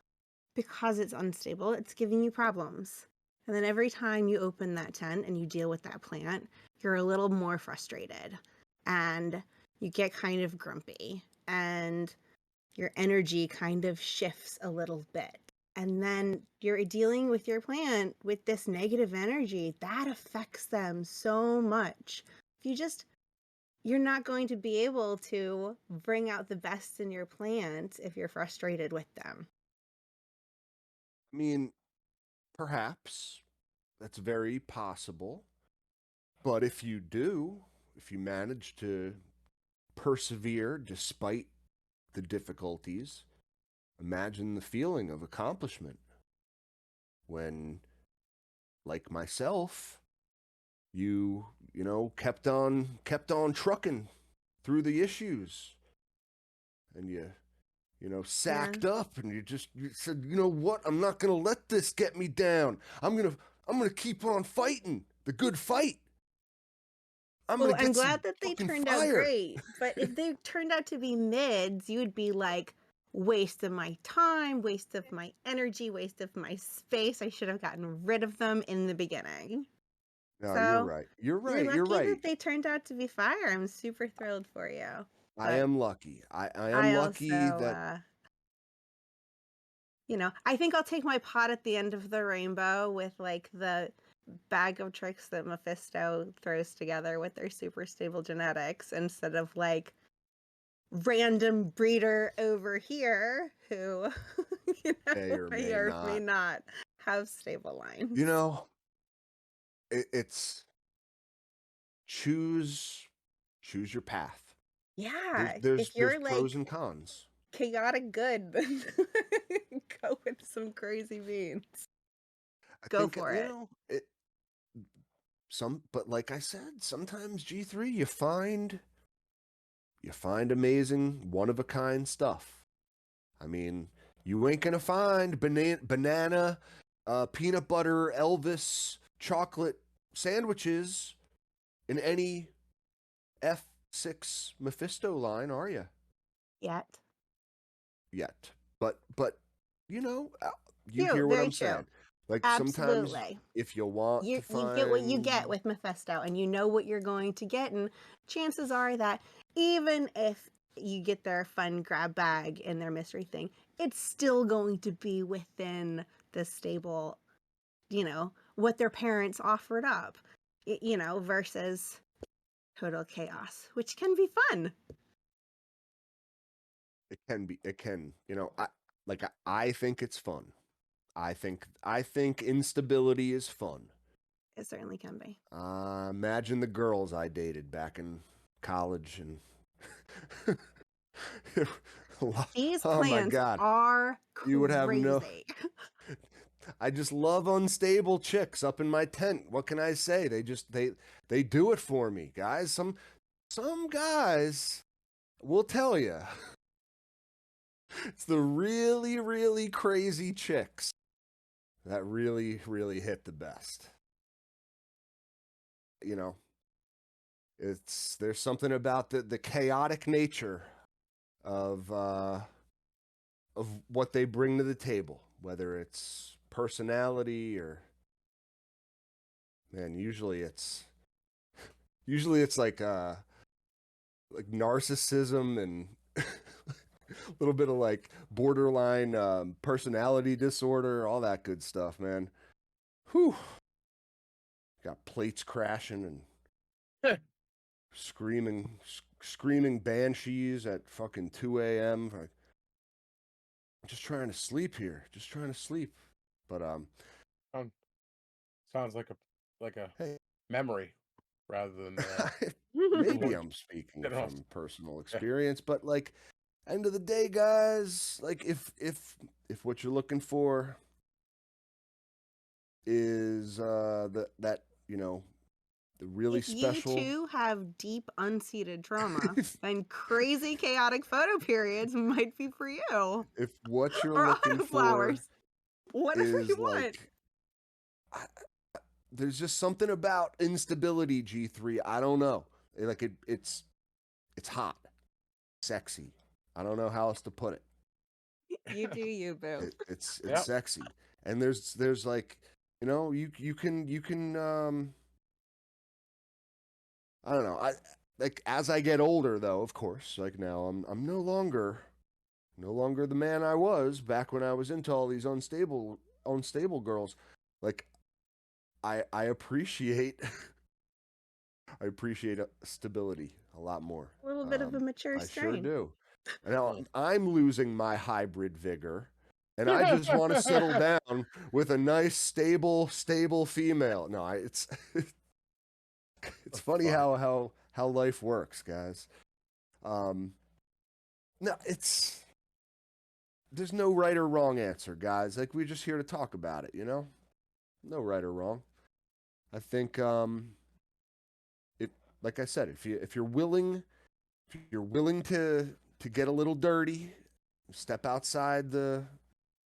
because it's unstable, it's giving you problems. And then every time you open that tent and you deal with that plant, you're a little more frustrated and you get kind of grumpy and your energy kind of shifts a little bit. And then you're dealing with your plant with this negative energy that affects them so much. If you're not going to be able to bring out the best in your plant if you're frustrated with them. I mean, perhaps that's very possible. But if you do, if you manage to persevere despite the difficulties, imagine the feeling of accomplishment when, like myself, you kept on trucking through the issues, and you Yeah. sacked up, and you said, you know what, I'm not gonna let this get me down. I'm gonna keep on fighting the good fight. I'm Well, gonna I'm get some glad that they fucking turned out fire. great. But if they turned out to be mids, you would be like, waste of my time, waste of my energy, waste of my space. I should have gotten rid of them in the beginning. No, you're So right. You're you're right. You're lucky right. that they turned out to be fire. I'm super thrilled for you. I But am lucky. I am I lucky also, that I think I'll take my pot at the end of the rainbow with like the bag of tricks that Mephisto throws together with their super stable genetics instead of like random breeder over here who may or may may or may not. not have stable lines. You know, it's choose your path. Yeah, if There's you're pros like and cons. chaotic good, then go with some crazy beans. I Go think for it. but like I said, sometimes G3 you find amazing one of a kind stuff. I mean, you ain't gonna find banana, peanut butter, Elvis, chocolate sandwiches in any F6 Mephisto line, are you? Yet. Yet. But you know, you True, hear what very I'm true. saying. Like sometimes Absolutely. if you want to You get what you get find with Mephisto, and you know what you're going to get, and chances are that even if you get their fun grab bag and their mystery thing, it's still going to be within the stable, what their parents offered up, versus total chaos, which can be fun. it can, I think it's fun. I think instability is fun. It certainly can be. Imagine the girls I dated back in college and These oh my plants god, are you would have no. crazy. I just love unstable chicks up in my tent. What can I say? They do it for me, guys. Some guys will tell you it's the really really crazy chicks that really really hit the best. You know, there's something about the chaotic nature of what they bring to the table, whether it's personality or man, usually it's like narcissism and a little bit of like borderline personality disorder, all that good stuff, man. Whew. Got plates crashing and screaming banshees at fucking 2 a.m. I'm just trying to sleep here. Just trying to sleep. But Sounds like a hey, memory rather than maybe more I'm speaking general. from personal Yeah. experience, but like end of the day, guys, like if what you're looking for is that the really If you special too have deep unseated trauma, then crazy chaotic photo periods might be for you. if what you're Or looking auto for flowers. Whatever you is want. like I, there's just something about instability G3. I don't know. It's hot, sexy. I don't know how else to put it. You do you, boo. It's Yep. sexy. And there's like, you can I don't know. I like as I get older though, of course, like now I'm no longer the man I was back when I was into all these unstable girls. Like I appreciate I appreciate stability a lot more. A little bit of a mature I sure strain. do. And now I'm losing my hybrid vigor, and I just want to settle down with a nice, stable female. No, it's it's funny how life works, guys. No, there's no right or wrong answer, guys. Like we're just here to talk about it, No right or wrong. I think it like I said, if you're willing to get a little dirty, step outside the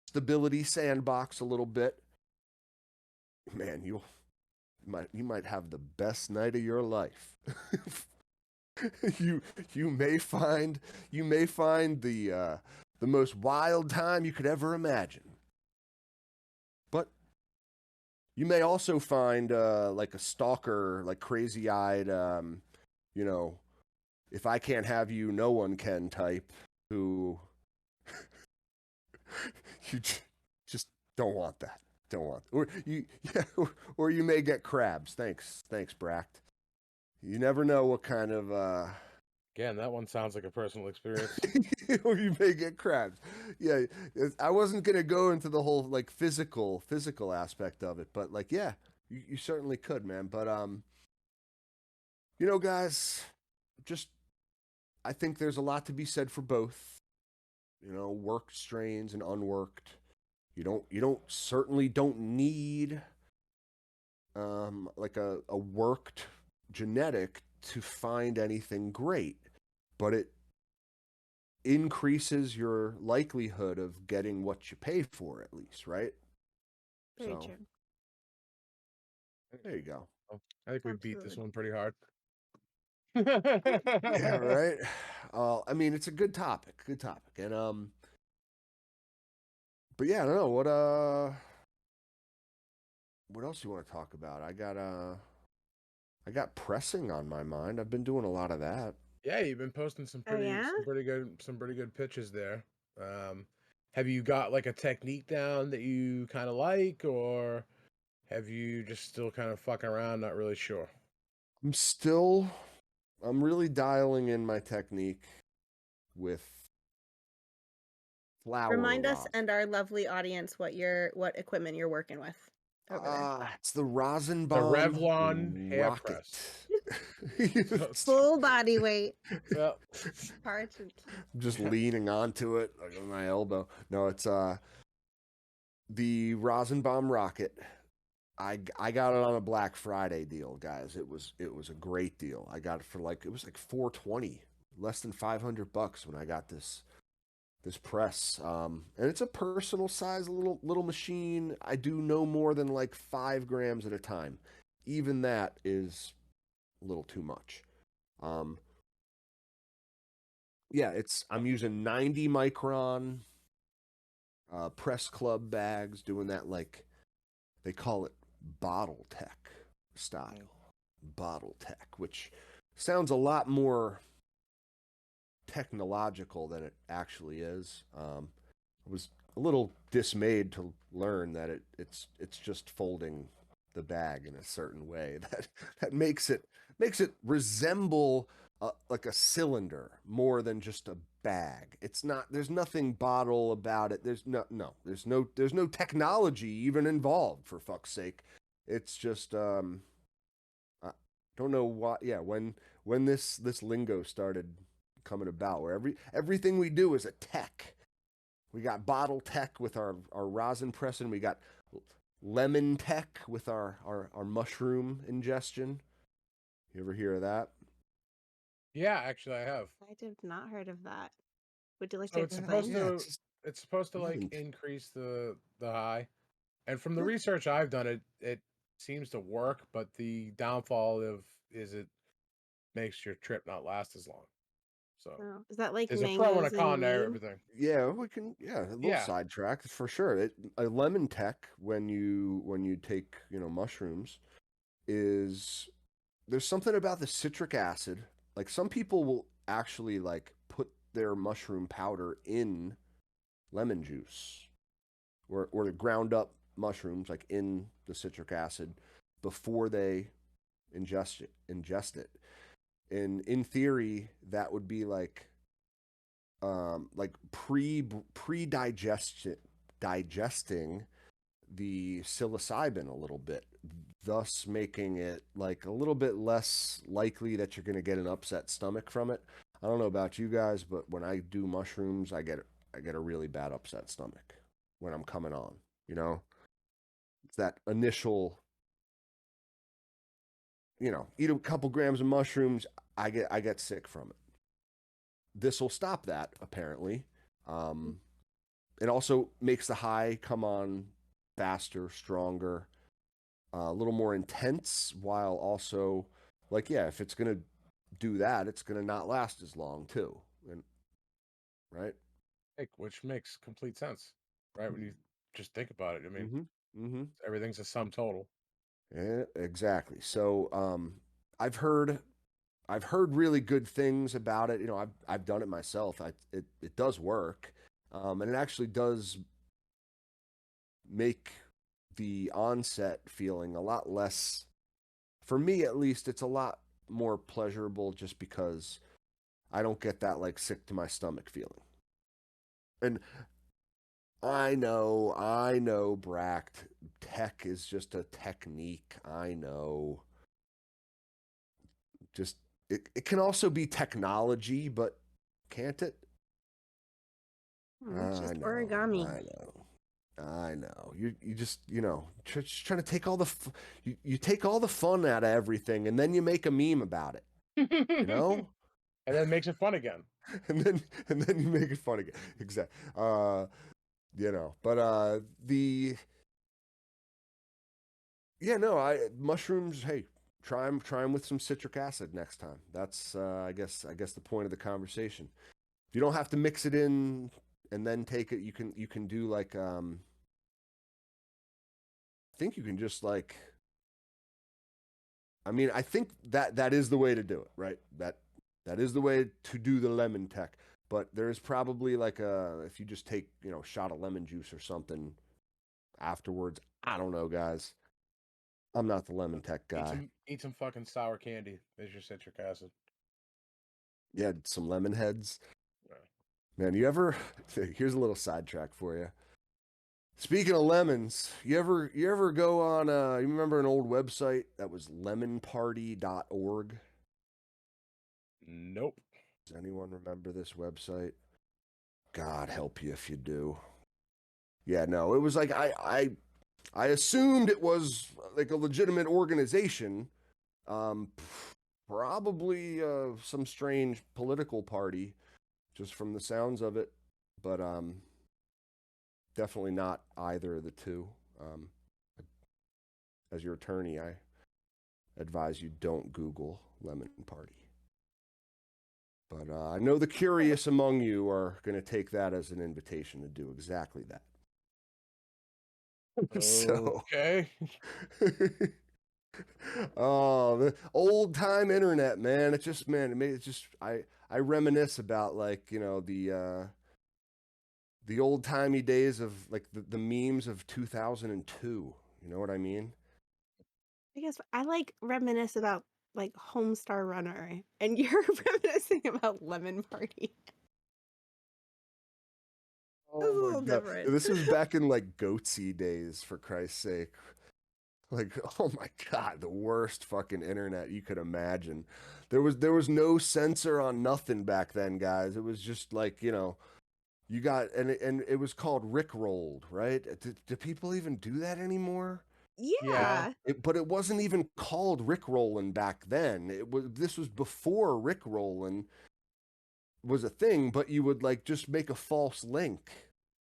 stability sandbox a little bit, man, you might have the best night of your life. you you may find the most wild time you could ever imagine. But you may also find like a stalker, like crazy-eyed, if I can't have you, no one can type who you just don't want that. Don't want. Or you yeah, or you may get crabs. Thanks Bract. You never know what kind of Again, that one sounds like a personal experience. Or you may get crabs. Yeah, I wasn't gonna go into the whole like physical aspect of it, but like yeah, you certainly could, man. But guys, just I think there's a lot to be said for both. Worked strains and unworked. You don't certainly don't need like a worked genetic to find anything great, but it increases your likelihood of getting what you pay for, at least, right? Very So true. there you go. I think we beat this Absolutely. one pretty hard. Yeah, right. I mean, it's a good topic, and but yeah, I don't know what else you want to talk about. I got pressing on my mind. I've been doing a lot of that. Yeah, you've been posting some Oh pretty yeah? some pretty good pitches there. Have you got like a technique down that you kind of like, or have you just still kind of fucking around, not really sure? I'm really dialing in my technique with flower Remind us rosin. and our lovely audience what equipment you're working with over there. It's the The Rosenbaum Revlon hair rocket. press. Full body weight. Well, Parts and I'm just leaning onto it like on my elbow. No, it's the Rosenbaum rocket. I got it on a Black Friday deal, guys. It was a great deal. I got it for it was like $420, less than $500 when I got this press. And it's a personal size little machine. I do no more than like 5 grams at a time. Even that is a little too much. Yeah, I'm using 90 micron press club bags, doing that like they call it bottle tech style. Bottle tech, which sounds a lot more technological than it actually is. I was a little dismayed to learn that it's just folding the bag in a certain way that makes it resemble like a cylinder more than just a bag. It's not. There's nothing bottle about it. There's no. There's no technology even involved. For fuck's sake, it's just I don't know why. Yeah, when this lingo started coming about, where everything we do is a tech. We got bottle tech with our rosin pressing. We got lemon tech with our mushroom ingestion. You ever hear of that? yeah, actually, I have. I did not heard of that. Would you like to So explain? Yeah, it's just it's supposed to like lemon. increase the high. And from the Yeah. research I've done, it seems to work, but the downfall of is it makes your trip not last as long. So Oh, is that like there's a pro and a mangoes and con to weed? everything. Yeah, we can. Yeah, a little Yeah. sidetrack for sure. A lemon tech when you take mushrooms is there's something about the citric acid. Like some people will actually like put their mushroom powder in lemon juice or the ground up mushrooms like in the citric acid before they ingest it. And in theory, that would be like pre digesting the psilocybin a little bit, thus making it like a little bit less likely that you're going to get an upset stomach from it. I don't know about you guys, but when I do mushrooms, I get a really bad upset stomach when I'm coming on. It's that initial, eat a couple grams of mushrooms, I get sick from it. This will stop that apparently. It also makes the high come on faster, stronger, a little more intense, while also, like, yeah, if it's gonna do that, it's gonna not last as long too, and right. Which makes complete sense, right? When you just think about it. I mean, Mm-hmm. Mm-hmm. everything's a sum total. Yeah, exactly. So, I've heard really good things about it. I've done it myself. It does work, and it actually does make the onset feeling a lot less. For me, at least, it's a lot more pleasurable just because I don't get that like sick to my stomach feeling. And I know, Bract. Tech is just a technique. I know. Just it can also be technology, but can't it? It's I just know, origami. I know, I know. You just just trying to take all the you take all the fun out of everything, and then you make a meme about it. You know, And then makes it fun again. and then you make it fun again. Exactly. But the yeah, no, I mushrooms. Hey, try them with some citric acid next time. That's I guess the point of the conversation. You don't have to mix it in and then take it. You can do like I think you can just like I mean I think that is the way to do it, right? That is the way to do the lemon tech. But there's probably like a if you just take a shot of lemon juice or something afterwards. I don't know, guys. I'm not the lemon tech guy. Eat some fucking sour candy. There's your citric acid. Yeah, some lemon heads. Yeah. Man, you ever here's a little sidetrack for you. Speaking of lemons, you ever go on you remember an old website that was lemonparty.org? Nope. Does anyone remember this website? God help you if you do. Yeah, no, it was like I assumed it was like a legitimate organization. Um Probably some strange political party just from the sounds of it, but definitely not either of the two. Um, as your attorney, I advise you don't Google Lemon Party. But I know the curious among you are going to take that as an invitation to do exactly that. So, Okay. oh, the old time internet, man. It just, man, it just, I reminisce about like, the old timey days of like the memes of 2002. You know what I mean? I guess I like reminisce about like Homestar Runner, and you're reminiscing about Lemon Party. It's a Oh my little god. different. This was back in like goatsy days, for Christ's sake. Like, oh my god, the worst fucking internet you could imagine. There was no censor on nothing back then, guys. It was just like, you got and it was called Rickrolled, right? Do people even do that anymore? Yeah. Yeah. But it wasn't even called Rickrolling back then. This was before Rickrolling was a thing, but you would like just make a false link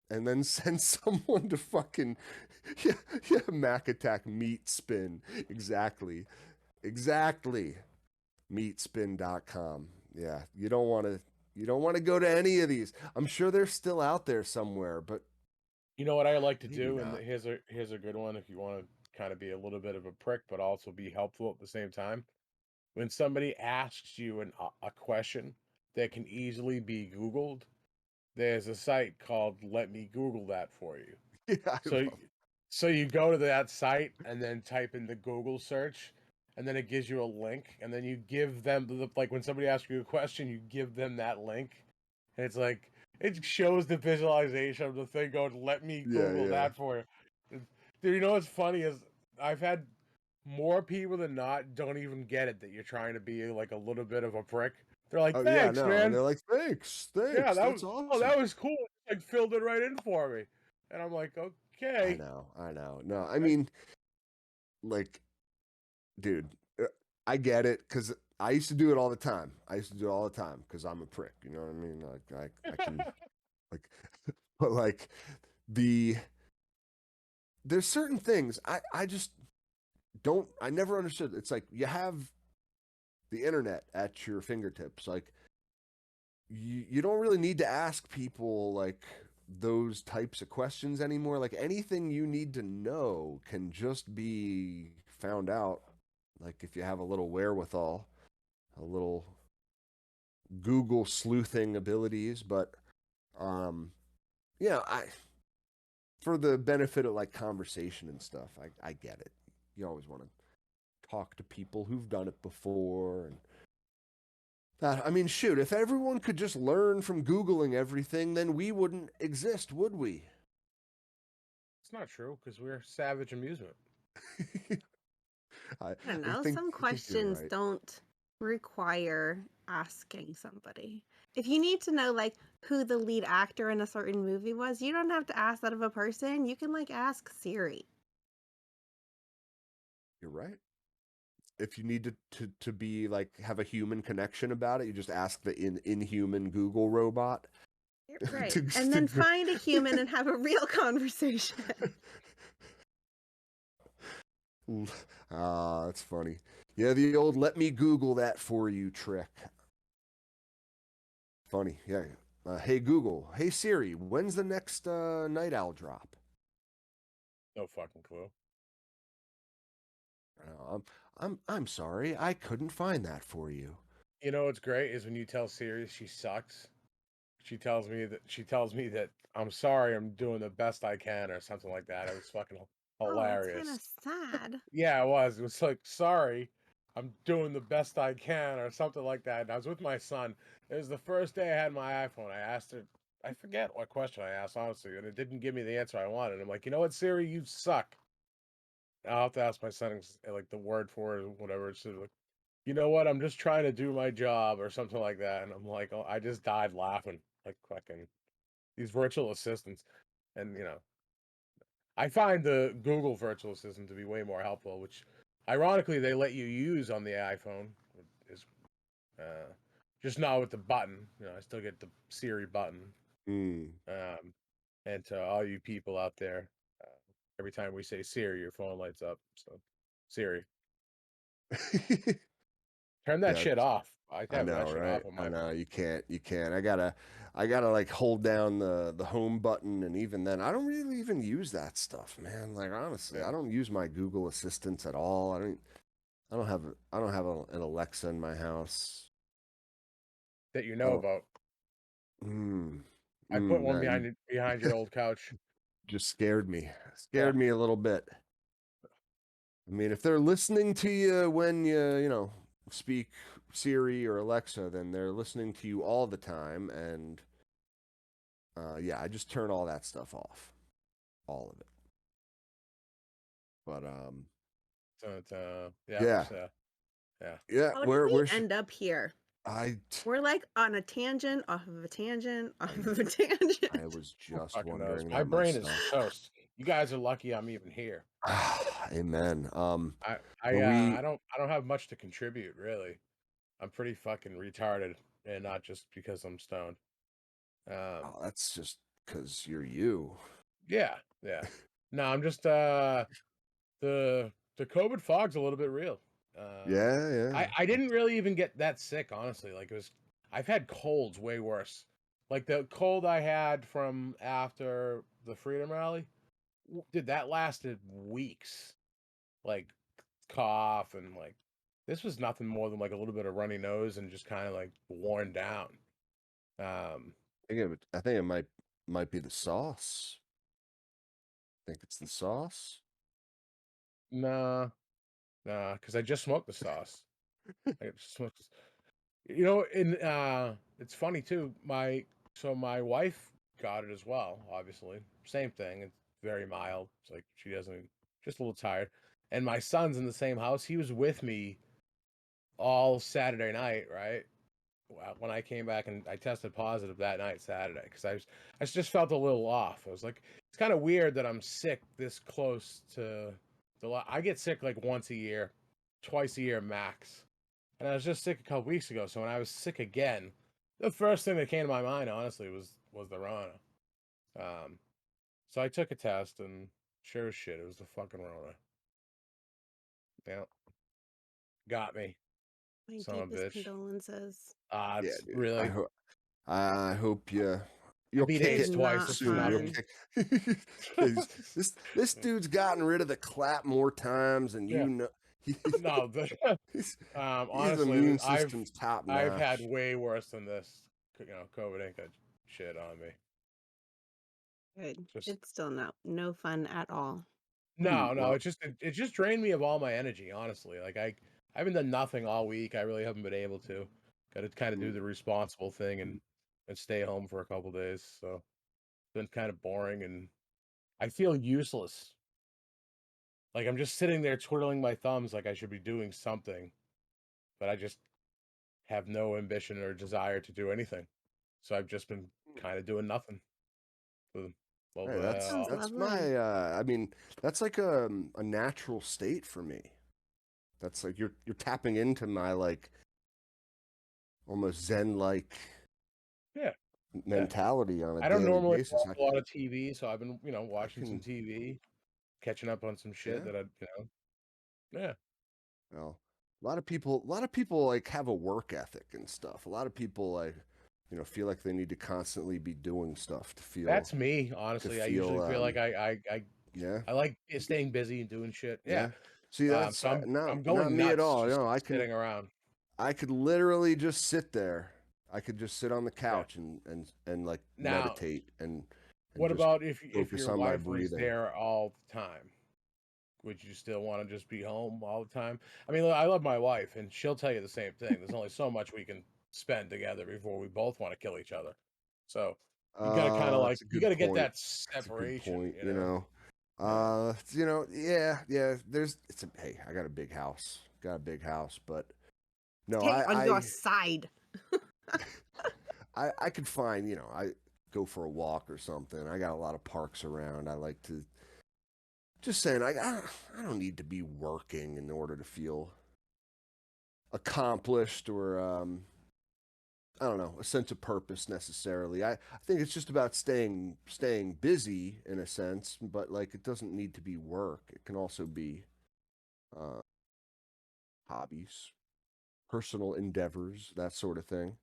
and then send someone to fucking yeah, yeah, Mac Attack Meat Spin. Exactly. Meatspin.com. Yeah, you don't want to go to any of these. I'm sure they're still out there somewhere, but You know what I like to maybe do, and not. here's a good one if you want to kind of be a little bit of a prick, but also be helpful at the same time. When somebody asks you a question that can easily be Googled, there's a site called Let Me Google That for you. Yeah, I So love so you go to that site and then type in the Google search, and then it gives you a link, and then you give them like when somebody asks you a question, you give them that link, and it's like it shows the visualization of the thing going, "Let me Yeah, Google yeah. that for you." Dude, you know what's funny is I've had more people than not don't even get it that you're trying to be like a little bit of a prick. They're like, Oh yeah, "Thanks, no. And man. they're like, thanks, Yeah, thanks. that That's was that awesome. was cool. Like filled it right in for me." And I'm like, I "Okay." know, I know. No, I mean, like, dude, I get it because I used to do it all the time. I used to do it all the time because I'm a prick. You know what I mean? Like, I can, like, but like, the there's certain things I just don't. I never understood. It's like you have the internet at your fingertips. Like, you don't really need to ask people like those types of questions anymore. Like anything you need to know can just be found out. Like if you have a little wherewithal, a little Google sleuthing abilities, but um, I for the benefit of like conversation and stuff, I get it. You always want to talk to people who've done it before and I mean, shoot, if everyone could just learn from Googling everything, then we wouldn't exist, would we? It's not true because we're savage amusement. I, I don't I know. think Some I think you're questions right. don't require asking somebody. If you need to know like who the lead actor in a certain movie was, you don't have to ask that of a person. You can like ask Siri. You're right. If you need to be like have a human connection about it, you just ask the inhuman Google robot Right. to, And to then find a human and have a real conversation. Ah, that's funny. Yeah, the old "let me Google that for you" trick. Funny, yeah. Hey Google, hey Siri, when's the next Night Owl drop? No fucking clue. I'm sorry, I couldn't find that for you. You know what's great is when you tell Siri she sucks. She tells me that I'm sorry, I'm doing the best I can or something like that. It was fucking Oh, that's kind hilarious. of sad. Yeah, it was. It was like, sorry, I'm doing the best I can or something like that. And I was with my son. It was the first day I had my iPhone. I asked her, I forget what question I asked, honestly, and it didn't give me the answer I wanted. I'm like, you know what, Siri, you suck. I'll have to ask my son like the word for it or whatever. It's like, you know what, I'm just trying to do my job or something like that. And I'm like, oh, I just died laughing. Like fucking these virtual assistants. And I find the Google virtual assistant to be way more helpful, which ironically they let you use on the iPhone. Is uh, just not with the button. I still get the Siri button. Mm. And to all you people out there, uh, every time we say Siri, your phone lights up. So Siri, turn that Yeah, shit off. I I have that know, shit right? off on I my know phone. you can't. I gotta like hold down the home button, and even then, I don't really even use that stuff, man. Like honestly, Yeah, I don't use my Google assistants at all. I don't have an Alexa in my house. that you I know don't. about. Mm, I put one no, you behind your old couch. just scared me. Yeah. Scared me a little bit. I mean, if they're listening to you when you speak Siri or Alexa, then they're listening to you all the time, and yeah, I just turn all that stuff off, all of it. But So, yeah, yeah, yeah. yeah. How did Where we where should end up here? I? We're like on a tangent, off of a tangent, off I of a I tangent. was Who just fucking knows? wondering My that brain is myself. toast. You guys are lucky I'm even here. Amen. I I But uh we I don't I don't have much to contribute really. I'm pretty fucking retarded and not just because I'm stoned. Um oh, that's just because you're you. yeah, yeah. No, I'm just the COVID fog's a little bit real. Um Yeah, yeah. I didn't really even get that sick, honestly. Like I've had colds way worse. Like the cold I had from after the Freedom Rally, dude, that lasted weeks. Like cough and like this was nothing more than like a little bit of runny nose and just kind of like worn down. Um, I think it might be the sauce. Think it's the sauce. nah, nah, because I just smoked the sauce. I just smoked. And it's funny too. My wife got it as well. Obviously, same thing. It's very mild. It's like she doesn't just a little tired. And my son's in the same house. He was with me all Saturday night, right? When I came back and I tested positive that night, Saturday, because I just felt a little off. I was like, it's kind of weird that I'm sick this close to I get sick like once a year, twice a year max, and I was just sick a couple weeks ago. So when I was sick again, the first thing that came to my mind, honestly, was the Rona. Um, so I took a test, and sure as shit, it was the fucking Rona. Yeah, got me, My son of a deepest bitch. condolences. Yeah, It's dude. I really. hope I hope I you'll beat It kick was AIDS it twice. not This is soon. not You'll fun. easy. kick. This dude's gotten rid of the clap more times than Yeah. you know. He, No, he's, his honestly, immune system's top I've had notch. way worse than this. COVID ain't got shit on me. Good. Just It's still no fun at all. no. Well, It just drained me of all my energy. Honestly, like I haven't done nothing all week. I really haven't been able to. Got to kind of do the responsible thing and stay home for a couple days. So it's been kind of boring, and I feel useless. Like I'm just sitting there twiddling my thumbs, like I should be doing something, but I just have no ambition or desire to do anything. So I've just been kind of doing nothing. For, well, Hey, Sounds that's lovely. my I mean, that's like a natural state for me. That's like you're tapping into my like almost zen like yeah, yeah. mentality on a I don't daily normally basis. watch a lot of TV, so I've been, I watching some can TV, catching up on some shit yeah. that yeah. Well, a lot of people like have a work ethic and stuff. A lot of people like feel like they need to constantly be doing stuff That's me, to honestly. I feel usually feel like yeah. I like staying busy and doing shit. Yeah. Yeah. See, that's So I'm not going me at nuts all. just No, sitting around. I could literally just sit there. I could just sit on the Yeah. couch and like Now, meditate and what just about if focus your on my wife was breathing. there all the time? Would you still want to just be home all the time? I mean, I love my wife, and she'll tell you the same thing. There's only so much we can spend together before we both want to kill each other. So you got to kind of like That's a you good got to get point. that That's a good separation, point, Yeah. Yeah, hey, I got a big house. Got a big house, but no, Stay on your side. I could find, I go for a walk or something. I got a lot of parks around. I like to just saying I don't need to be working in order to feel accomplished or I don't know, a sense of purpose necessarily. I think it's just about staying busy in a sense, but like it doesn't need to be work. It can also be uh, hobbies, personal endeavors, that sort of thing.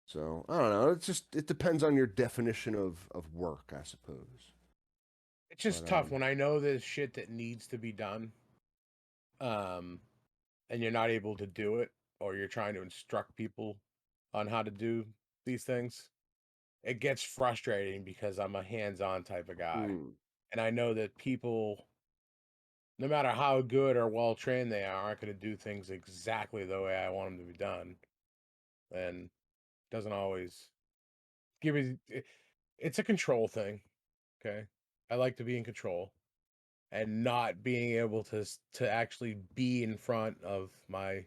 So I don't know. It depends on your definition of work, I suppose. It's But just tough when I know there's shit that needs to be done, um, and you're not able to do it, or you're trying to instruct people on how to do these things. It gets frustrating because I'm a hands-on type of guy, hmm, and I know that people, no matter how good or well trained they are, aren't going to do things exactly the way I want them to be done, and doesn't always give me. It's a control thing. Okay, I like to be in control, and not being able to actually be in front of my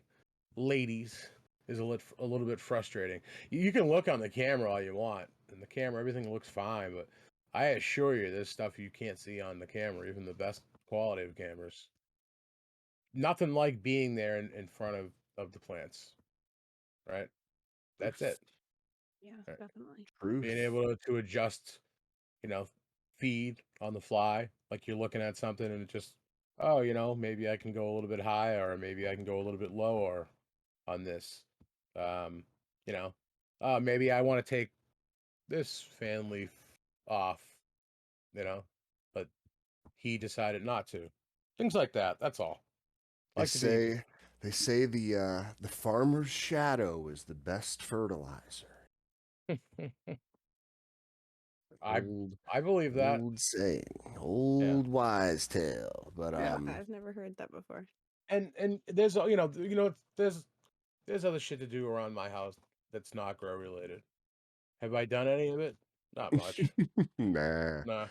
ladies is a little bit frustrating. You can look on the camera all you want, and the camera everything looks fine, but I assure you, there's stuff you can't see on the camera, even the best quality of cameras. Nothing like being there in front of the plants, right? That's truth, it. Yeah, Right? definitely. Being truth. able to adjust, you know, feed on the fly, like you're looking at something and it just, oh, maybe I can go a little bit higher, or maybe I can go a little bit lower on this. Um, you know, maybe I want to take this fan leaf off, you know, but he decided not to. Things like that. That's all. I They like to be. say they say the farmer's shadow is the best fertilizer. I Old I believe that. old saying, Yeah. old wise tale. But Yeah. I've never heard that before. And there's there's other shit to do around my house that's not grow related. Have I done any of it? Not much. nah. Nah.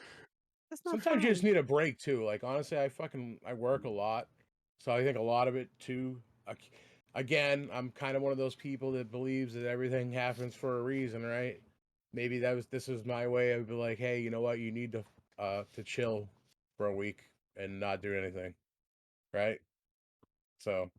That's not Sometimes you just fun. need a break too. Like honestly, I work a lot, so I think a lot of it too. Again, I'm kind of one of those people that believes that everything happens for a reason, right? Maybe this was my way of be like, hey, you know what? You need to chill for a week and not do anything, right? So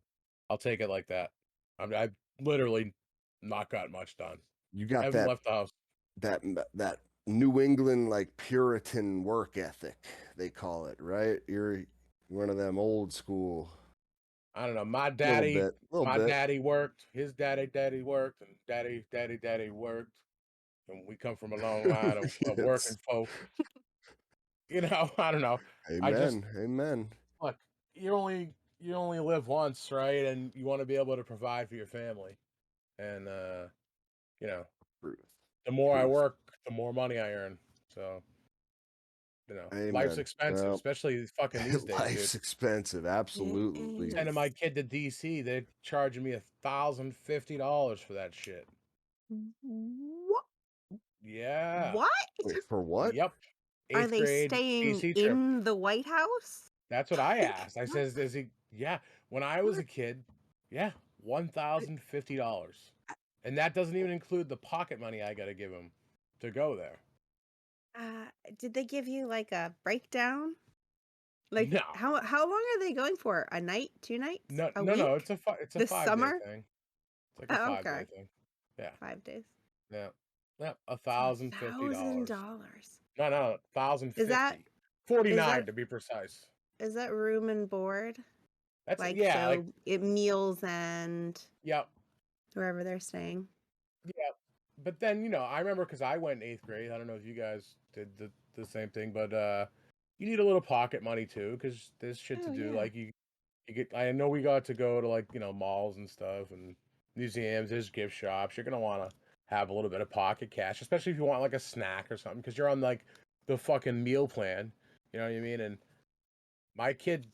I'll take it like that. I've literally not got much done. You got Haven't left the house. that New England like Puritan work ethic, they call it, right? You're one of them old school. I don't know. Little My bit. daddy worked. His daddy worked, and daddy worked. And we come from a long line of working It's folk. I don't know. I just amen, amen. look. You only live once, right? And you want to be able to provide for your family. And you know, Truth, the more I truth. work, the more money I earn. So life's Amen. expensive, Well, especially fucking these days, dude. life's expensive. It Absolutely. Sending is. my kid to DC, they're charging me $1,050 for that shit. What? Yeah. What? Wait, for what? Yep. Are Eighth they grade staying DC trip. in the White House? That's what I Like, asked. I what? says, "Is he?" Yeah. When I was a kid, yeah, $1,050, and that doesn't even include the pocket money I got to give him to go there. Uh, did they give you like a breakdown? Like No, how long are they going for? A night, 2 nights, no, a no, no. week? It's a This 5 day summer? thing. It's like a Oh, 5 day okay. thing. Yeah, 5 days. yeah, yeah. So $1,050. $1,000. No, thousand Is that fifty. is 49 that to be precise. is that room and board? That's Like yeah, like so it meals and yeah, wherever they're staying. yeah. But then I remember because I went in 8th grade. I don't know if you guys did the same thing, but you need a little pocket money too because there's shit to Oh do. yeah. Like you get. I know we got to go to like malls and stuff and museums. There's gift shops. You're gonna want to have a little bit of pocket cash, especially if you want like a snack or something because you're on like the fucking meal plan. You know what I mean? And my kid's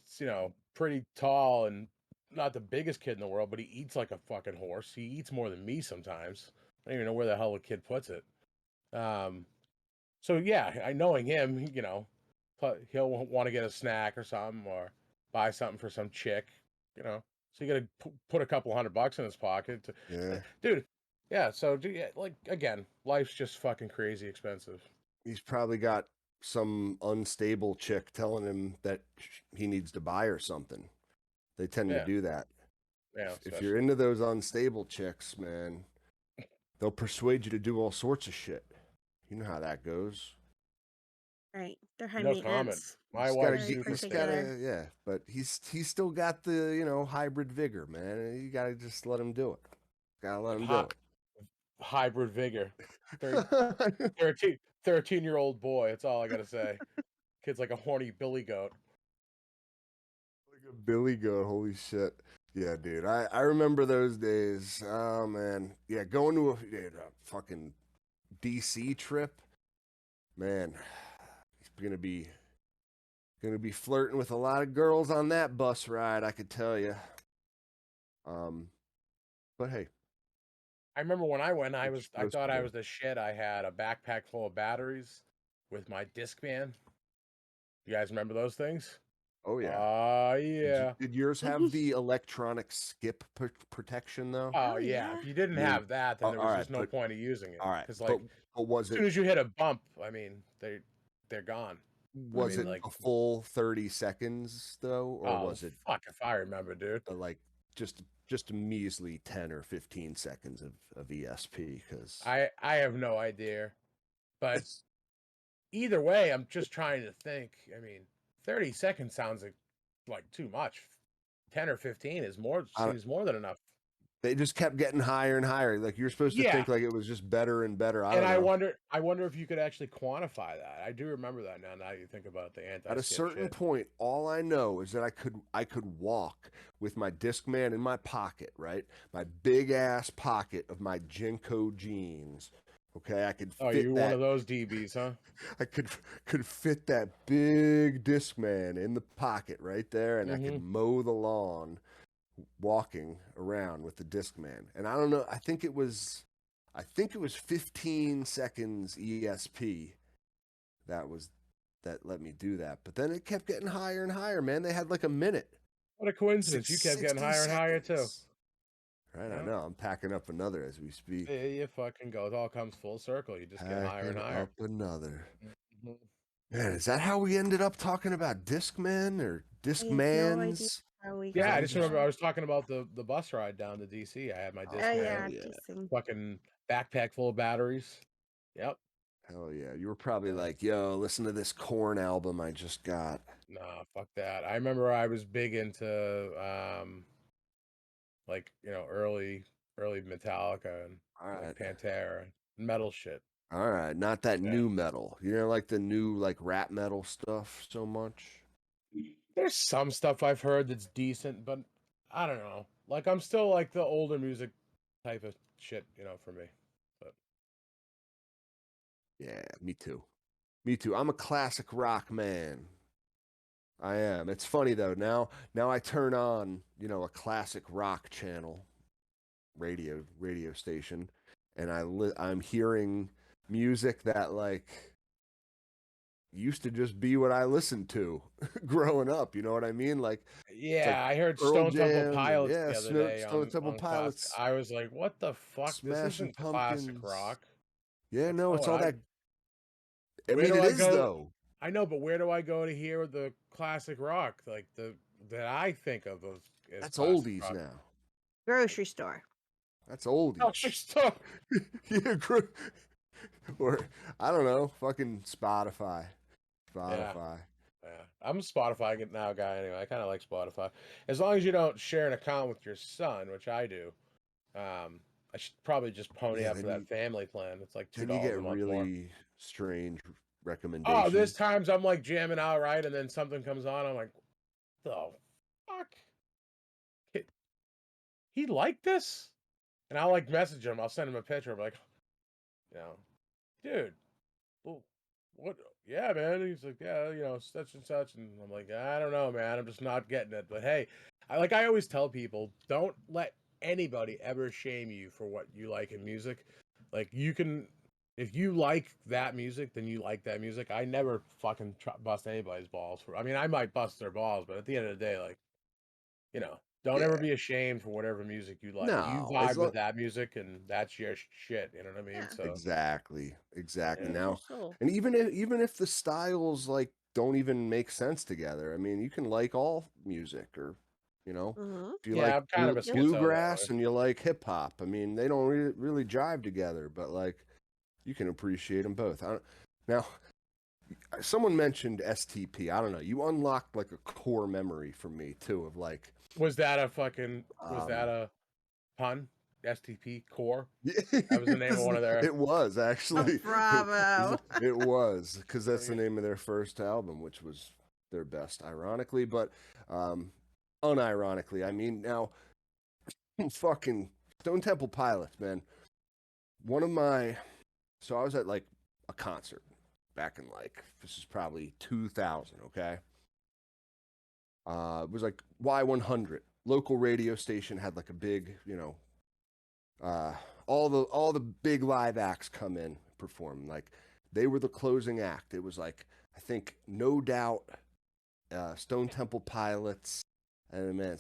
pretty tall and not the biggest kid in the world, but he eats like a fucking horse. He eats more than me sometimes. I don't even know where the hell the kid puts it. Um, so yeah, I knowing him, he'll want to get a snack or something or buy something for some chick, you know. So you got to put a couple $100 in his pocket, Yeah. dude. Yeah, so yeah, like again, life's just fucking crazy expensive. He's probably got some unstable chick telling him that he needs to buy her something. They tend to Yeah, do that. yeah, If you're especially. into those unstable chicks, man, they'll persuade you to do all sorts of shit. You know how that goes. Right. They're high No comment. maintenance. You My just gotta wife's Very get, you super just stable. particular. gotta, yeah. But he's still got the, hybrid vigor, man. You gotta just let him do it. Gotta let him do Hybrid vigor. Thir- it. 13-year-old boy. That's all I gotta say. Kid's like a horny billy goat. Like a Billy goat, holy shit. Yeah, dude. I remember those days. Oh man. Yeah, going to a fucking DC trip. Man, he's gonna be flirting with a lot of girls on that bus ride, I could tell you. Um, but hey, I remember when I went, what you I supposed to thought I do? was the shit. I had a backpack full of batteries with my Discman. You guys remember those things? Oh yeah. Yeah. Did yours have the electronic skip protection though? Oh Oh yeah. yeah. If you didn't I mean, have that, then there all was right, just no but point of using it. all right, Because but like was as it soon as you hit a bump, I mean, they're gone. I was mean, it Mhm. like, a full 30 seconds though, or oh was it fuck if I remember, dude. like just a measly 10 or 15 seconds of ESP? Because I have no idea. But either way, I'm just trying to think. I mean, 30 seconds sounds like too much. 10 or 15 is more seems more than enough. they just kept getting higher and higher. Like you're supposed to Yeah. think like it was just better and better. I And don't know. I wonder if you could actually quantify that. I do remember that now. Now you think about the At a anti-skip certain shit. point, all I know is that I could walk with my Discman in my pocket, right? My big ass pocket of my Jinko jeans. Okay, I could Oh, fit you're one that. of those DBs, huh? I could fit that big Discman in the pocket right there, and I could Mm-hmm. mow the lawn walking around with the Discman. And I don't know. I think it was 15 seconds ESP. That was that let me do that. But then it kept getting higher and higher, man. They had like a minute. What a coincidence. You kept getting 60 higher and higher too. seconds. Right, I Yeah. know. I'm packing up another as we speak. There you fucking go. It all comes full circle. You just get higher and Packing higher. up another. Mhm. Man, is that how we ended up talking about Discmen or I have no idea Discmans? how we Because Yeah, got I I'm just just, remember I there. was talking about the bus ride down to DC. I had my Oh Discman, yeah, hell yeah. dissing. fucking backpack full of batteries. Yep. Hell yeah. You were probably Uh, like, yo, listen to this Corn album I just got. nah, fuck that. I remember I was big into like early Metallica and All like right. Pantera metal shit. All right. Not that Yeah. new metal. You know, like the new like rap metal stuff so much? There's some stuff I've heard that's decent, but I don't know. Like I'm still like the older music type of shit, for me. But Yeah, me too. Me too. I'm a classic rock man. I am. It's funny though. Now I turn on, a classic rock channel, radio station, and I'm hearing music that like used to just be what I listened to growing up. You know what I mean? Like it's like Yeah, I heard Earl Stone Temple Jam and Pilots the other day Stone Temple on classic. Pilots, I was like, "What the fuck? This Smashing isn't classic Pumpkins. rock." Yeah, What's no, it's going all on? that. I Where mean, do it I is go? though. I know, but where do I go to hear the classic rock, like the that I think of as That's classic oldies rock? now. Grocery store. That's Oh, oldies. stop. Yeah, or I don't know, fucking Spotify. Yeah, Spotify. yeah. I'm a Spotify now guy anyway. I kind of like Spotify, as long as you don't share an account with your son, which I do. I should probably just pony Yeah, up for that family plan. It's like two then you dollars get a month more. really strange Oh, there's recommendations. times I'm like jamming out right, and then something comes on. I'm like, the fuck? He he liked this? And I'll like message him. I'll send him a picture. I'm like, you know, dude, well, what? Yeah, man. He's like, yeah, such and such. And I'm like, I don't know, man. I'm just not getting it. But hey, I always tell people, don't let anybody ever shame you for what you like in music. Like you can, if you like that music, then you like that music. I never fucking bust anybody's balls for. I mean, I might bust their balls, but at the end of the day, like, don't ever Yeah. be ashamed for whatever music you like. You No, as vibe long with that music, and that's your shit. You know what I mean? Yeah. So exactly yeah. Feed your now, soul. and even if the styles like don't even make sense together, I mean, you can like all music, or Mm-hmm. if you Yeah, like I'm kind of a Yep. schizo that way. bluegrass and you like hip hop, I mean, they don't really jive together, but like you can appreciate them both. Now, someone mentioned STP. I don't know. You unlocked like a core memory for me too of like Was that um a pun? STP core? That was the it name of was, one of their. it was Oh, actually bravo. it was because that's the Okay. name of their first album, which was their best, ironically, but unironically. I mean, now fucking Stone Temple Pilots, man. One of my so I was at like a concert back in like this is probably 2000, okay? It was like Y100. Local radio station had like a big, uh, all the big live acts come in perform. Like they were the closing act. It was like I think No Doubt, Stone Temple Pilots, and man,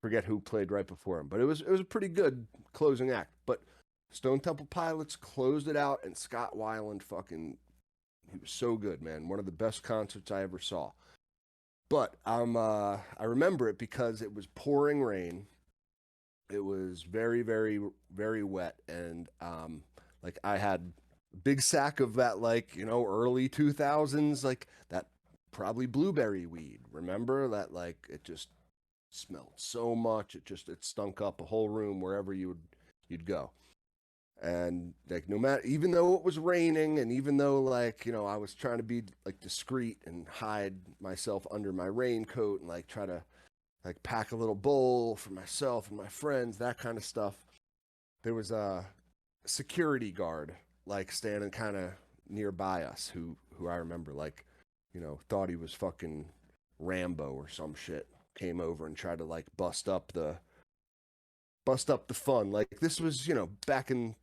forget who played right before him, but it was a pretty good closing act. But Stone Temple Pilots closed it out, and Scott Weiland he was so good, man. One of the best concerts I ever saw. But I remember it because it was pouring rain. It was very, very, very wet, and like I had a big sack of that, like early 2000s, like that probably blueberry weed. Remember that? Like it just smelled so much. It stunk up a whole room wherever you'd go. And like no matter, even though it was raining, and even though like I was trying to be like discreet and hide myself under my raincoat and like try to like pack a little bowl for myself and my friends, that kind of stuff. There was a security guard like standing kind of nearby us who I remember like thought he was fucking Rambo or some shit. Came over and tried to like bust up the fun. Like this was back in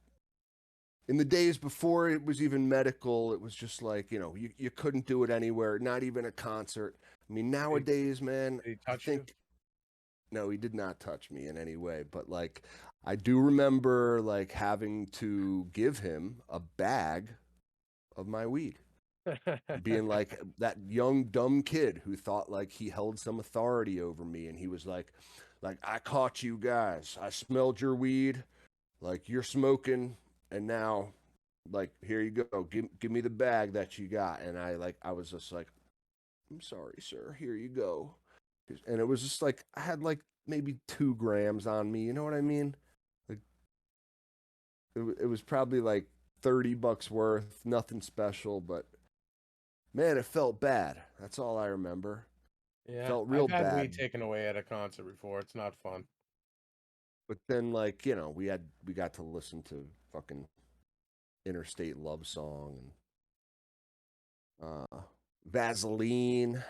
the days before it was even medical. It was just like you couldn't do it anywhere, not even a concert. I mean, Did nowadays, man, he I touch you? think no, he did not touch me in any way, but like I do remember like having to give him a bag of my weed. Being like that young dumb kid who thought like he held some authority over me, and he was like I caught you guys. I smelled your weed. Like you're smoking, and now like here you go. Give me the bag that you got. And I was just like, I'm sorry, sir. Here you go. And it was just like I had like maybe 2 grams on me. You know what I mean? Like it was probably like $30 worth, nothing special, but man, it felt bad. That's all I remember. Yeah, Felt real I've had weed bad. taken away at a concert before. It's not fun. But then like we got to listen to fucking Interstate Love Song, and Vaseline,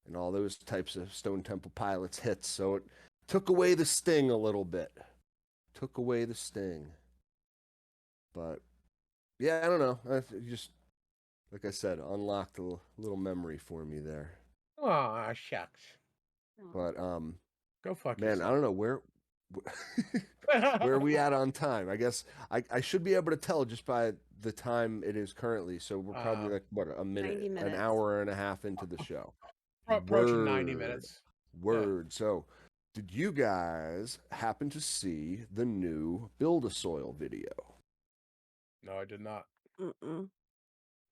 and all those types of Stone Temple Pilots hits. So it took away the sting a little bit. Took away the sting. But yeah, I don't know. Just like I said, unlocked a little memory for me there. Aw, shucks. But Go fuck man, I yourself. don't know where are we at on time. I guess I should be able to tell just by the time it is currently. So we're probably like what, a 90 minute, an minutes. hour and a half into the show. Approaching 90 minutes. Word. So did you guys happen to see the new Build a Soil video? No, I did not. Mm-mm.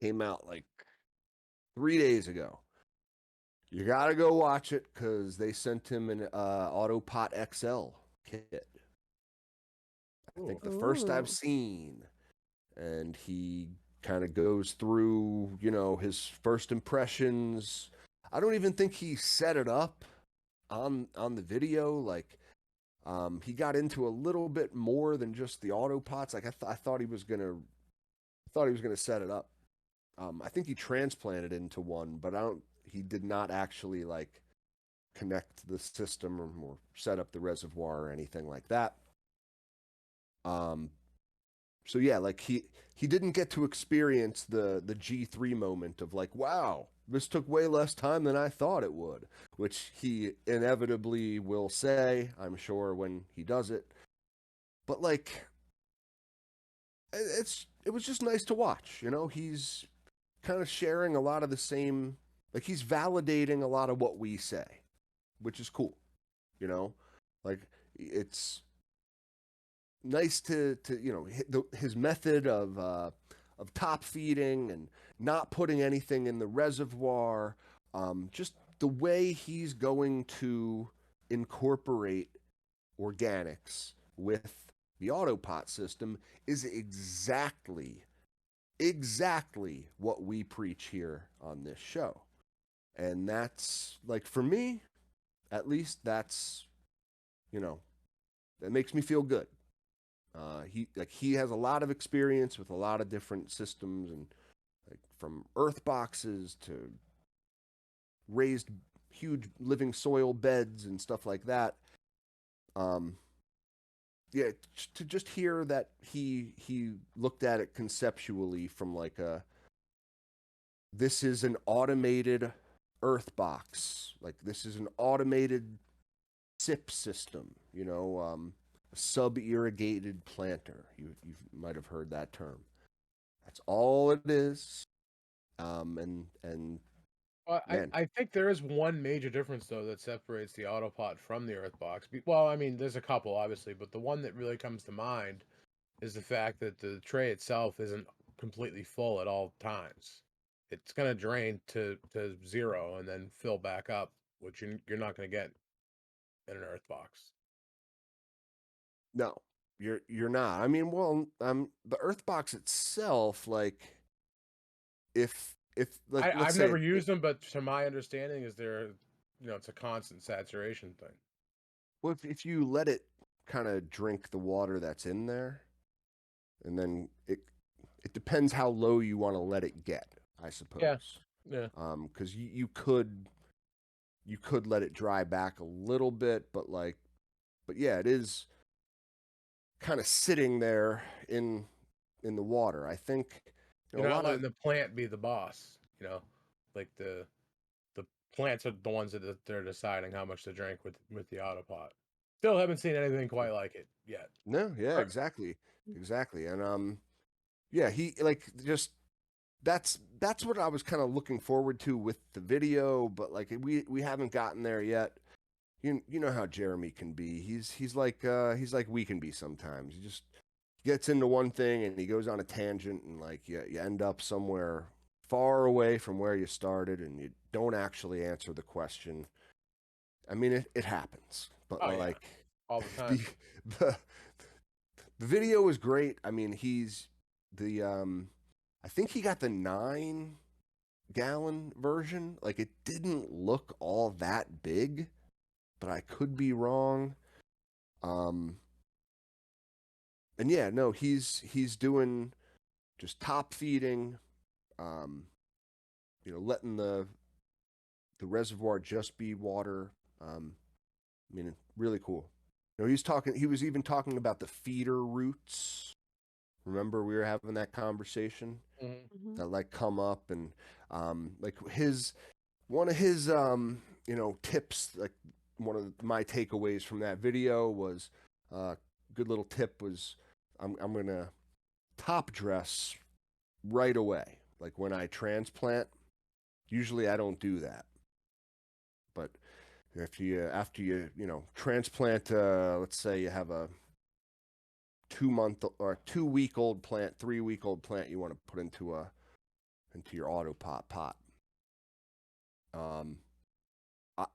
Came out like 3 days ago. You gotta go watch it because they sent him an Autopot XL kit. I think the first I've Ooh. seen. And he kind of goes through, his first impressions. I don't even think he set it up on the video. Like, he got into a little bit more than just the Autopots. Like, I thought he was gonna set it up. I think he transplanted into one, but he did not actually like connect the system or set up the reservoir or anything like that. So yeah, like he didn't get to experience the G3 moment of like, wow, this took way less time than I thought it would, which he inevitably will say, I'm sure, when he does it. But like, it was just nice to watch. He's kind of sharing a lot of the same, like he's validating a lot of what we say, which is cool. Like it's nice to his method of top feeding and not putting anything in the reservoir, just the way he's going to incorporate organics with the Autopot system is exactly what we preach here on this show. And that's like, for me at least, that's that makes me feel good. He has a lot of experience with a lot of different systems, and like from earth boxes to raised huge living soil beds and stuff like that. Yeah, to just hear that he looked at it conceptually from like this is an automated earth box, like this is an automated SIP system, a sub-irrigated planter. You might have heard that term. That's all it is. And man, I think there is one major difference though that separates the Autopot from the Earthbox. Well, I mean, there's a couple obviously, but the one that really comes to mind is the fact that the tray itself isn't completely full at all times. It's going to drain to zero and then fill back up, which you're not going to get in an Earthbox. no, you're not. I mean, well, the earth box itself, like if like let's I've say never used them, but to my understanding, is it's a constant saturation thing. well, if you let it kind of drink the water that's in there, and then it depends how low you want to let it get, I Yeah, suppose. yeah. Because you could let it dry back a little bit, but yeah, it is kind of sitting there in the water. I think You're a not lot of letting the plant be the boss. Like the plants are the ones that they're deciding how much to drink with the Autopot. Still haven't seen anything quite like it yet. no, yeah, Right. exactly, and yeah, he like just that's what I was kind of looking forward to with the video, but like we haven't gotten there yet. You know how Jeremy can be. He's like we can be sometimes. He just gets into one thing and he goes on a tangent, and like you end up somewhere far away from where you started, and you don't actually answer the question. I mean, it happens, but Oh yeah, like all the time. the the the video is great. I mean, he's the I think he got the 9-gallon version. Like, it didn't look all that big, but I could be wrong. And yeah, no, he's doing just top feeding, letting the reservoir just be water. I mean, really cool. He was even talking about the feeder roots. Remember we were having that conversation Mhm. Mhm. that like come up and like one of his tips, like one of my takeaways from that video was good little tip was I'm gonna top dress right away. Like when I transplant, usually I don't do that. But if you after transplant, let's say you have a 2 month or 2 week old plant, 3 week old plant you want to put into your auto pot. Um,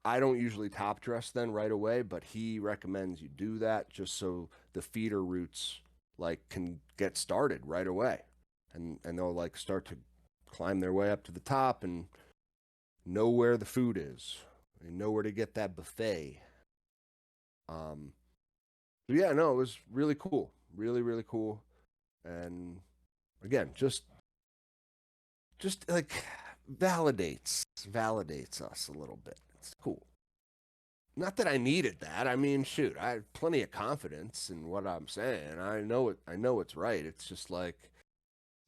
I don't usually top dress then right away, but he recommends you do that just so the feeder roots like can get started right away, and they'll like start to climb their way up to the top and know where the food is. They know where to get that buffet. Um, yeah, no, it was really cool, really really cool, and again, just like validates us a little bit. It's cool. Not that I needed that. I mean, shoot, I have plenty of confidence in what I'm saying. I know it. I know it's right. It's just like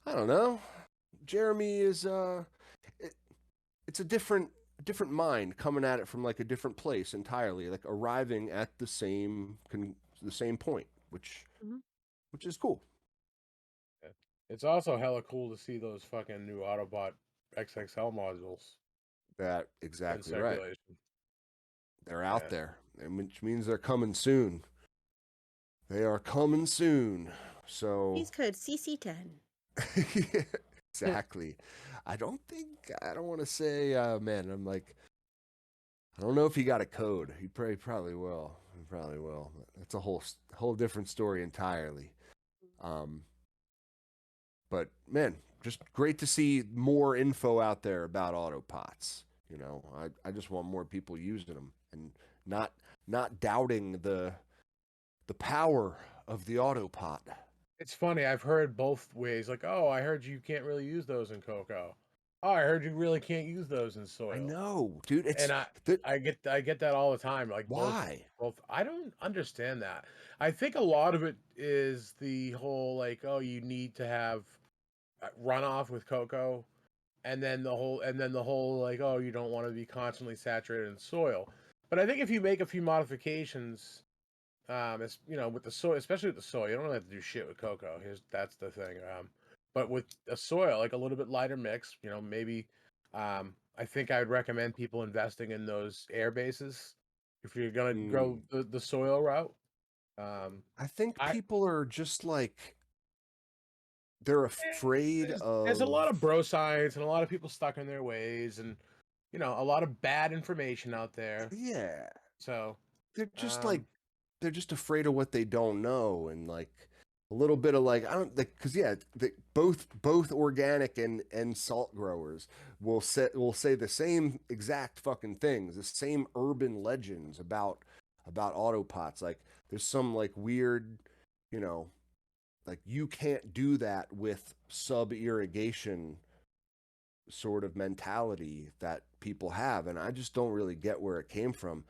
I don't know. Jeremy is it, it's a different mind coming at it from like a different place entirely, like arriving at the same point, Mhm. which is cool. Yeah. It's also hella cool to see those fucking new Autobot XXL modules That in exactly right. circulation. They're out Yeah. there, which means they're coming soon. They are coming soon. So Use code CC10. exactly. I don't want to say, man, I don't know if he got a code. He probably will. He probably will. That's a whole different story entirely. Um, but man, just great to see more info out there about autopots. I just want more people using them and not not doubting the power of the autopot. It's funny, I've heard both ways. Like, oh, I heard you can't really use those in cocoa. Oh, I heard you really can't use those in I soil. know, dude. And It's I that I get that all the time. Like why? both I don't understand that. I think a lot of it is the whole like, oh, you need to have runoff with cocoa, and then the whole like, oh, you don't want to be constantly saturated in soil. But I think if you make a few modifications, it's with the soil, especially with the soil, you don't have to do shit with cocoa. That's the thing. But with a soil, like a little bit lighter mix, maybe. I think I would recommend people investing in those air bases if you're gonna Mm, go the soil route. Um, I think I people are just like they're afraid there's a lot of of bro science and a lot of people stuck in their ways, and a lot of bad information out there. yeah. So, They're just like um, they're just afraid of what they don't know and like a little bit of like I don't like because yeah both organic and salt growers will say the same exact fucking things, the same urban legends about autopots. Like there's some like weird, you know, like you can't do that with sub irrigation sort of mentality that people have, and I just don't really get where it came from.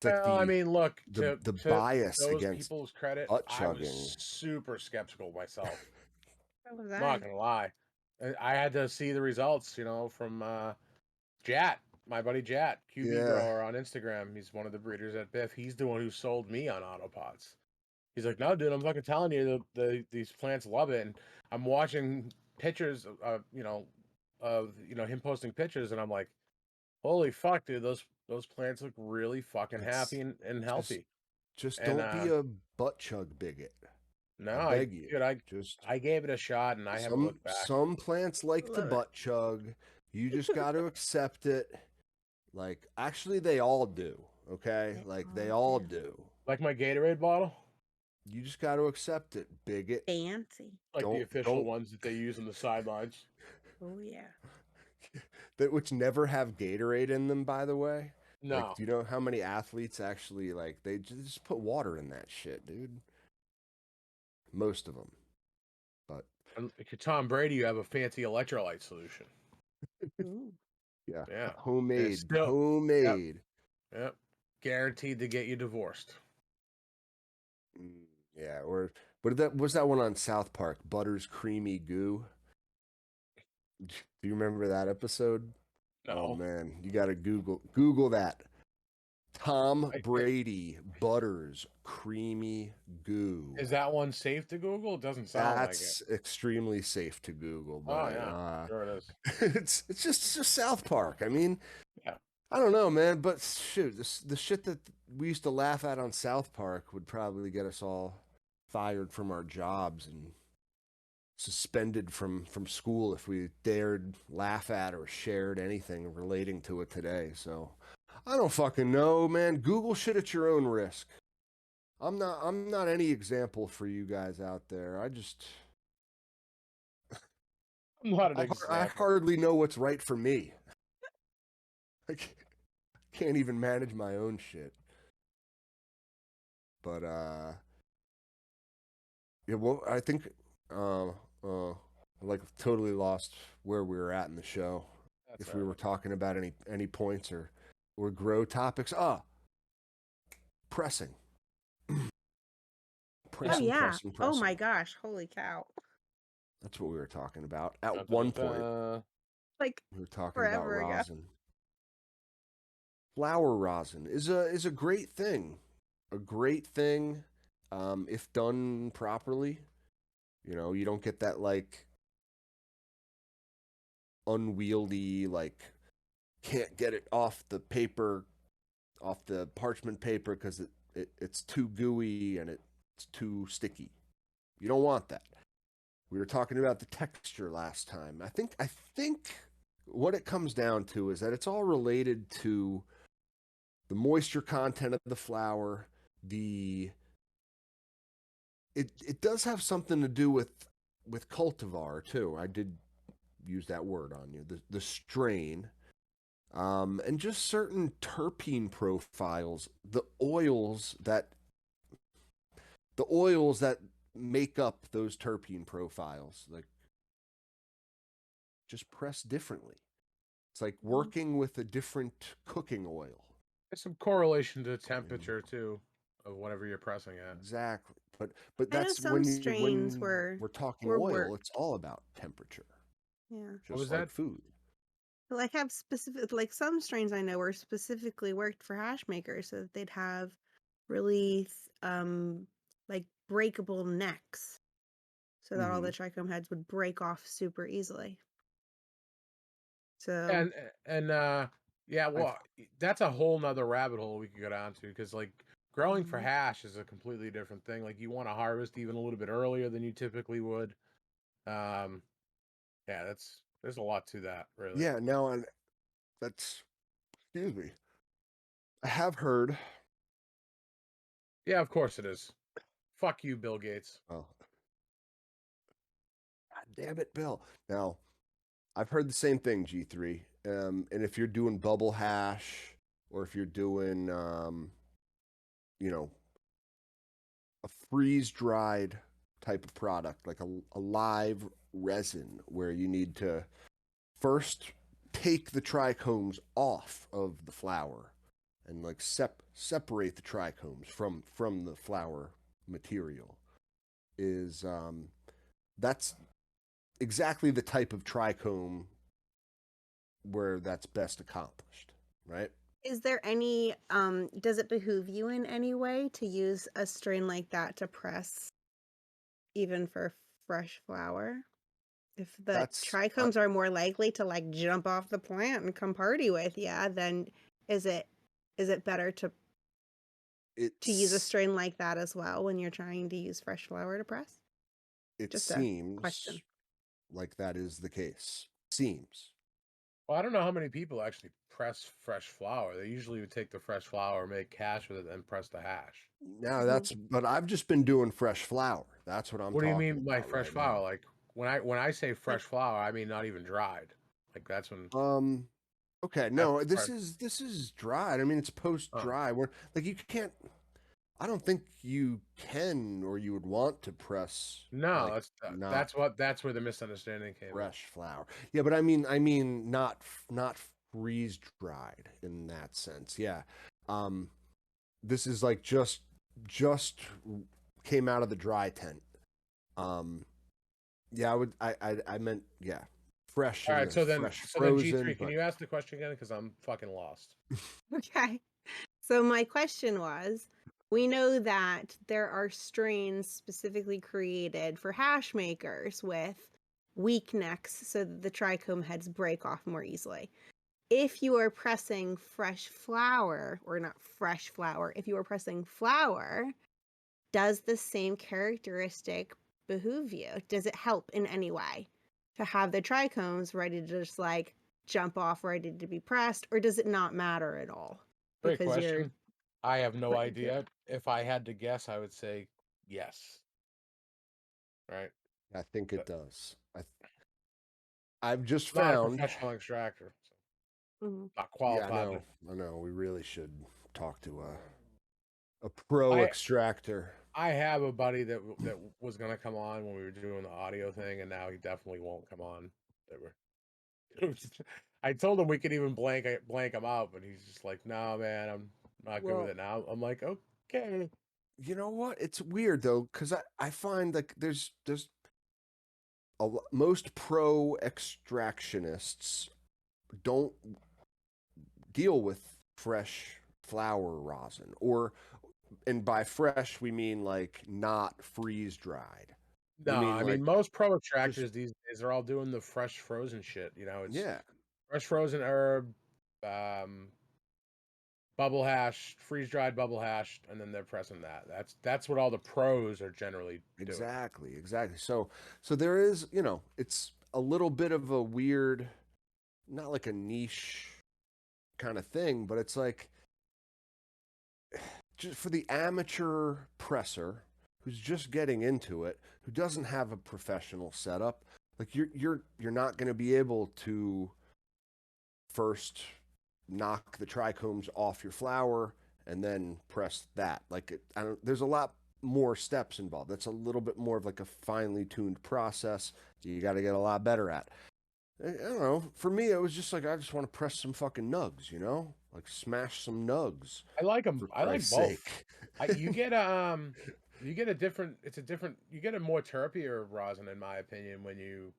It's like well, I the mean, look, the to the to bias those against people's credit, butt I was chugging. super skeptical myself. So was Not I. gonna lie. I had to see the results, from Jat, my buddy Jat, QB Yeah, grower on Instagram. He's one of the breeders at Biff. He's the one who sold me on autopots. He's like, no, dude, I'm fucking telling you, these plants love it. And I'm watching pictures of him posting pictures, and I'm like, holy fuck, dude, those plants look really fucking it's happy and just healthy. just And don't be a butt chug bigot. no, I beg you. dude, Just I gave it a shot, and I haven't some looked back. some plants like to Love it. butt chug. You just got to accept it. Like actually they all do, okay? They Like they all all do. do. Like my Gatorade bottle, You just got to accept it, bigot. Fancy. like the official Don't ones that they use on the sidelines. Oh yeah. that which never have Gatorade in them, by the way. Like, No, do you know how many athletes actually like they just put water in that shit, dude? Most of them. But if you're Tom Brady, you have a fancy electrolyte solution. Ooh. Yeah. Yeah. It's Homemade. still, yep, Homemade. yep. Guaranteed to get you divorced. Yeah, or but that was that one on South Park, Butter's Creamy Goo. Do you remember that episode? Oh No. man, you got to Google that. Tom I, Brady Butters Creamy Goo. is that one safe to Google? It doesn't sound like it. That's extremely safe to Google, but Oh yeah, sure it is. it's just South Park. I mean, Yeah. I don't know, man, but shoot, the shit that we used to laugh at on South Park would probably get us all fired from our jobs and suspended from school if we dared laugh at or shared anything relating to it today. So I don't fucking know, man. Google shit at your own risk. I'm not any example for you guys out there. I'm not an I example. hardly know what's right for me. I can't even manage my own shit. But yeah, well, I think like totally lost where we were at in the show. That's If all we were right. talking about any points or grow topics. Pressing. Oh, pressing, yeah. pressing, Oh pressing. my gosh, holy cow. That's what we were talking about. At one point, Da-da-da-da. Like, we were talking about forever ago. rosin. Flower rosin is a great thing. A great thing if done properly. You know, you don't get that like unwieldy, like can't get it off the paper, off the parchment paper because it's too gooey and it's too sticky. You don't want that. We were talking about the texture last time. I think what it comes down to is that it's all related to the moisture content of the flower. It does have something to do with cultivar too. I did use that word on you. The strain, and just certain terpene profiles. The oils that make up those terpene profiles, like just press differently. It's like working with a different cooking oil. There's some correlation to You know? temperature too, of whatever you're pressing at. Exactly. But I know that's some strains when we're talking were oil, it's worked. all about temperature, Yeah. What just was like that? food. Like have specific like some strains I know were specifically worked for hash makers so that they'd have really like breakable necks so that all Mm-hmm. the trichome heads would break off super easily. So, And yeah, I've well, that's a whole nother rabbit hole we could go down to because like growing for mhm. hash is a completely different thing. Like you want to harvest even a little bit earlier than you typically would. Um, yeah, there's a lot to that, really. yeah. Now, and that's excuse me. I have heard. Yeah, of course it is. Fuck you, Bill Gates. Oh, God damn it, Bill. Now, I've heard the same thing, G3. And if you're doing bubble hash, or if you're doing, you know, a freeze dried type of product, like a live resin, where you need to first take the trichomes off of the flower and like separate the trichomes from the flower material, is that's exactly the type of trichome where that's best accomplished, right? Is there any does it behoove you in any way to use a strain like that to press even for fresh flower? If the That's trichomes are more likely to like jump off the plant and come party with ya, then is it better to use a it's strain like that as well when you're trying to use fresh flower to press? it Just a seems question. like that is the case. Seems. Well, I don't know how many people actually press fresh flour. They usually would take the fresh flour, make hash with it, and press the hash. Now Mhm. but I've just been doing fresh flour. That's what I'm What do you talking mean by about fresh right flour? now. Like when I say Like, fresh flour, I mean not even dried. Like that's when Um okay, that's no, fresh. this is dried. I mean it's post Oh. dry. Where like you can't I don't think you can or you would want to press No, like not that's where the misunderstanding came in. fresh flour. Yeah, but I mean not freeze dried in that sense. Yeah. This is like just came out of the dry tent. Yeah, I meant yeah, fresh All and right, then fresh so then G3, frozen, can but you ask the question again? Because I'm fucking lost. Okay. So my question was, we know that there are strains specifically created for hash makers with weak necks so that the trichome heads break off more easily. If you are pressing fresh flour, or not fresh flour, if you are pressing flour, does the same characteristic behoove you? Does it help in any way to have the trichomes ready to just like jump off, ready to be pressed, or does it not matter at all? Great Because you're question. I have no putting it through. idea. If I had to guess, I would say yes. Right? I think it But does. I've just I'm not a found. professional extractor. So Mhm. not Yeah, qualified to. I know. We really should talk to a pro I extractor. I have a buddy that was gonna come on when we were doing the audio thing, and now he definitely won't come on. That were. I told him we could even blank him out, but he's just like, "No, man, I'm not good with Well, it now." I'm like, "Okay." You know what? It's weird though, because I find like there's most pro extractionists don't deal with fresh flower rosin, or and by fresh we mean like not freeze dried. We No, mean I mean like most pro just extractors these days are all doing the fresh frozen shit. You know, it's yeah, fresh frozen herb, um, bubble hash, freeze dried bubble hash, and then they're pressing that. That's what all the pros are generally doing. exactly. So there is, it's a little bit of a weird, not like a niche kind of thing, but it's like just for the amateur presser who's just getting into it, who doesn't have a professional setup, like you're not going to be able to first knock the trichomes off your flour and then press that. There's a lot more steps involved. That's a little bit more of like a finely tuned process you got to get a lot better at. I don't know. For me, it was just like I just want to press some fucking nugs, like smash some nugs I like them. for I like Christ's both. sake. You get a different. It's a different. You get a more terpier rosin, in my opinion, when you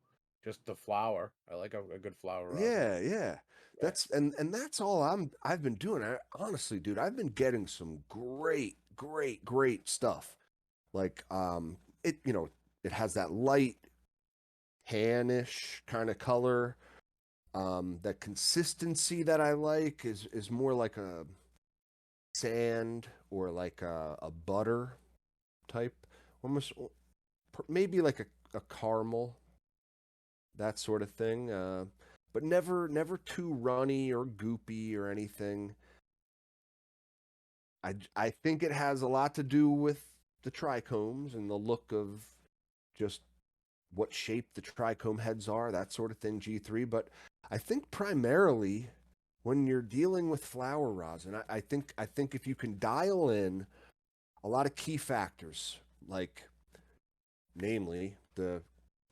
just the flour. I like a good flour rosin. Yeah. Yeah. And that's all I've been doing. Honestly, dude, I've been getting some great stuff. Like it it has that light tannish kind of color. That consistency that I like is more like a sand or like a butter type, almost maybe like a caramel, that sort of thing. But never too runny or goopy or anything. I think it has a lot to do with the trichomes and the look of just what shape the trichome heads are, that sort of thing, G3. But I think primarily when you're dealing with flower rosin, I think if you can dial in a lot of key factors, like namely the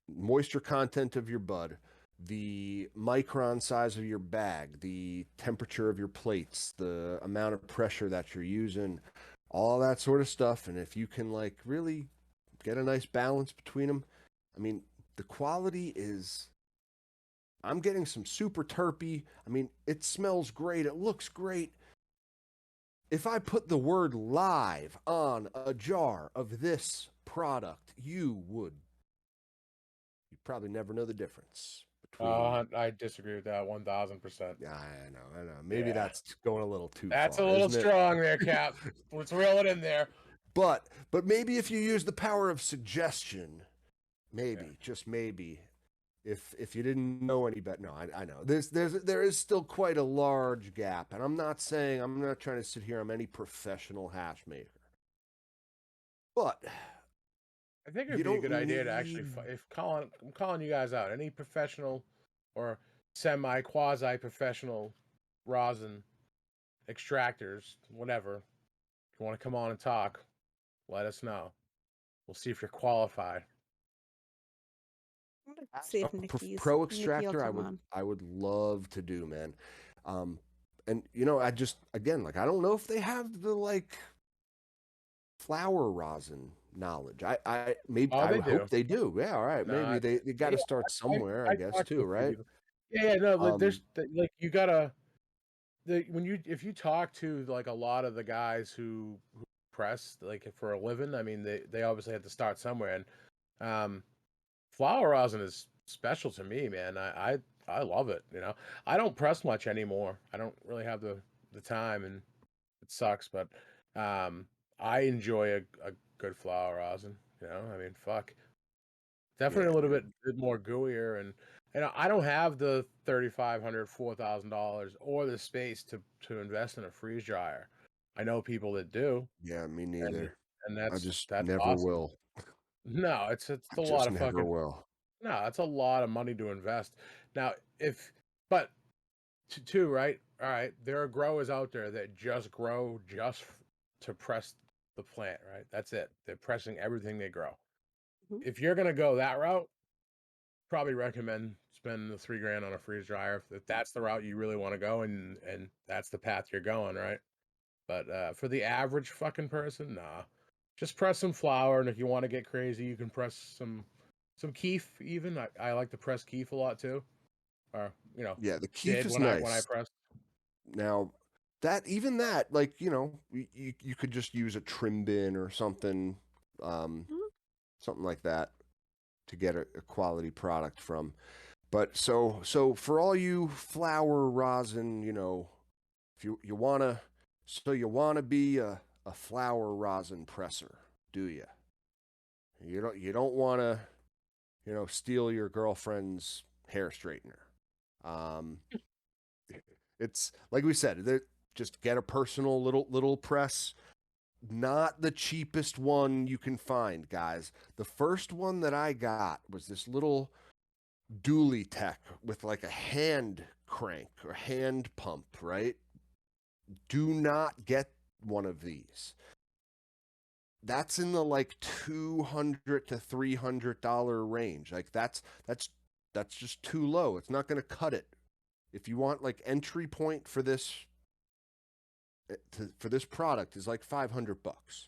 moisture content of your bud, the micron size of your bag, the temperature of your plates, the amount of pressure that you're using, all that sort of stuff. And if you can like really get a nice balance between them, I mean, the quality is. I'm getting some super terpy. I mean, it smells great. It looks great. If I put the word live on a jar of this product, you'd probably never know the difference between. I disagree with that 1000%. Yeah, I know. Maybe Yeah, that's going a little too that's a far, little isn't it? strong there, Cap. Let's reel it in there. But maybe if you use the power of suggestion, Yeah. maybe, just maybe, if you didn't know any better. No, I know there is still quite a large gap, and I'm not trying to sit here. I'm any professional hash maker, but I think you it'd be a don't good idea to actually, need. I'm calling you guys out. Any professional or semi quasi professional rosin extractors, whatever. If you want to come on and talk, let us know. We'll see if you're qualified. See A if pro Nikki will extractor, come on. I would love to do, man. And I just again like I don't know if they have the like flower rosin knowledge. I maybe Oh, I they would hope do. they do. Yeah, all right. Nah, Maybe they got yeah, to start somewhere, I I guess talked to too, a few right? people. Yeah, no, Um, like you gotta when if you talk to like a lot of the guys who press like for a living, I mean they obviously have to start somewhere, and flower rosin is special to me, man. I love it. I don't press much anymore. I don't really have the time, and it sucks, but um, I enjoy a good flower rosin. I mean, fuck. Definitely yeah, a little dude. bit more gooier, and I don't have the $3,500, $4,000 or the space to invest in a freeze dryer. I know people that do, Yeah, me and neither. and I that's just that's never awesome. will. No, it's I a lot just of never fucking will. no, that's a lot of money to invest. Now, but two, right? All right, there are growers out there that just grow to press the plant, right? That's it. They're pressing everything they grow. Mhm. If you're gonna go that route, probably recommend spending the 3 grand on a freeze dryer if that's the route you really want to go, and that's the path you're going, right? But for the average fucking person, nah. Just press some flour, and if you want to get crazy, you can press some keef. Even I like to press keef a lot too, or Yeah, the keef did is when I nice. pressed. Now, that like you could just use a trim bin or something, um, Mhm. something like that to get a quality product from. But so for all you flower rosin, if you wanna you wanna be a flower rosin presser, do you? You don't want to steal your girlfriend's hair straightener. Um, it's like we said, just get a personal little press. Not the cheapest one you can find, guys. The first one that I got was this little dually tech with like a hand crank or hand pump, right? Do not get one of these. That's in the like $200 to $300 range. Like that's just too low. It's not going to cut it. If you want like entry point for this product is like $500.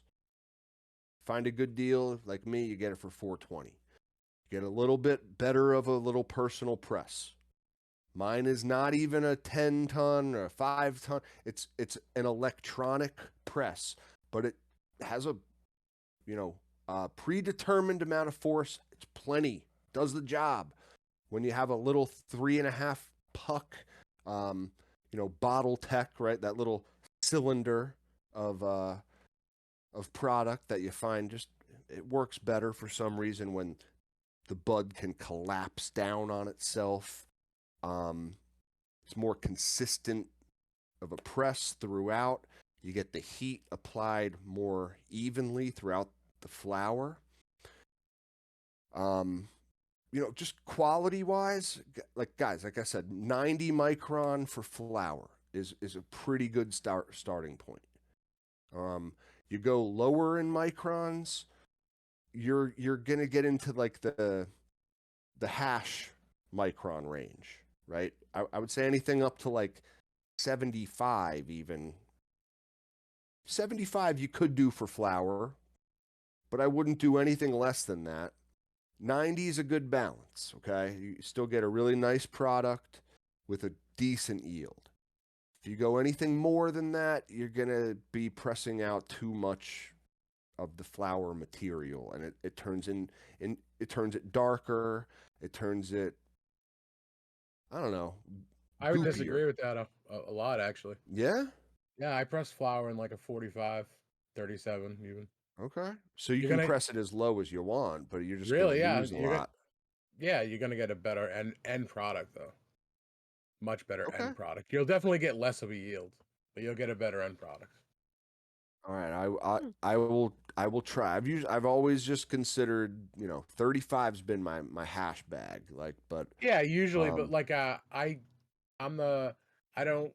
Find a good deal like me, you get it for 420. Get a little bit better of a little personal press. Mine is not even a 10-ton or a 5-ton. It's an electronic press, but it has a predetermined amount of force. It's plenty. Does the job. When you have a little 3.5 puck, bottle tech, right? That little cylinder of product that you find just it works better for some reason when the bud can collapse down on itself. Um, it's more consistent of a press throughout. You get the heat applied more evenly throughout the flower. Um, just quality wise, like guys, like I said, 90 micron for flower is a pretty good starting point. Um, you go lower in microns, you're gonna get into like the hash micron range, right? I would say anything up to like 75 even. 75 you could do for flower, but I wouldn't do anything less than that. 90 is a good balance, okay? You still get a really nice product with a decent yield. If you go anything more than that, you're going to be pressing out too much of the flower material and it turns it turns it darker, it turns it I don't know, I would goopier. disagree with that a lot, actually. Yeah? Yeah, I press flour in like a 45, 37 even. Okay. So you You're can gonna press it as low as you want, but you're just going to really, yeah, lose a lot. you're gonna get a better end product though. Much better Okay. end product. You'll definitely get less of a yield, but you'll get a better end product. All right, I Hmm. I, I will I will try. I've always just considered 35's been my hash bag but Yeah, usually, but um like I'm the I don't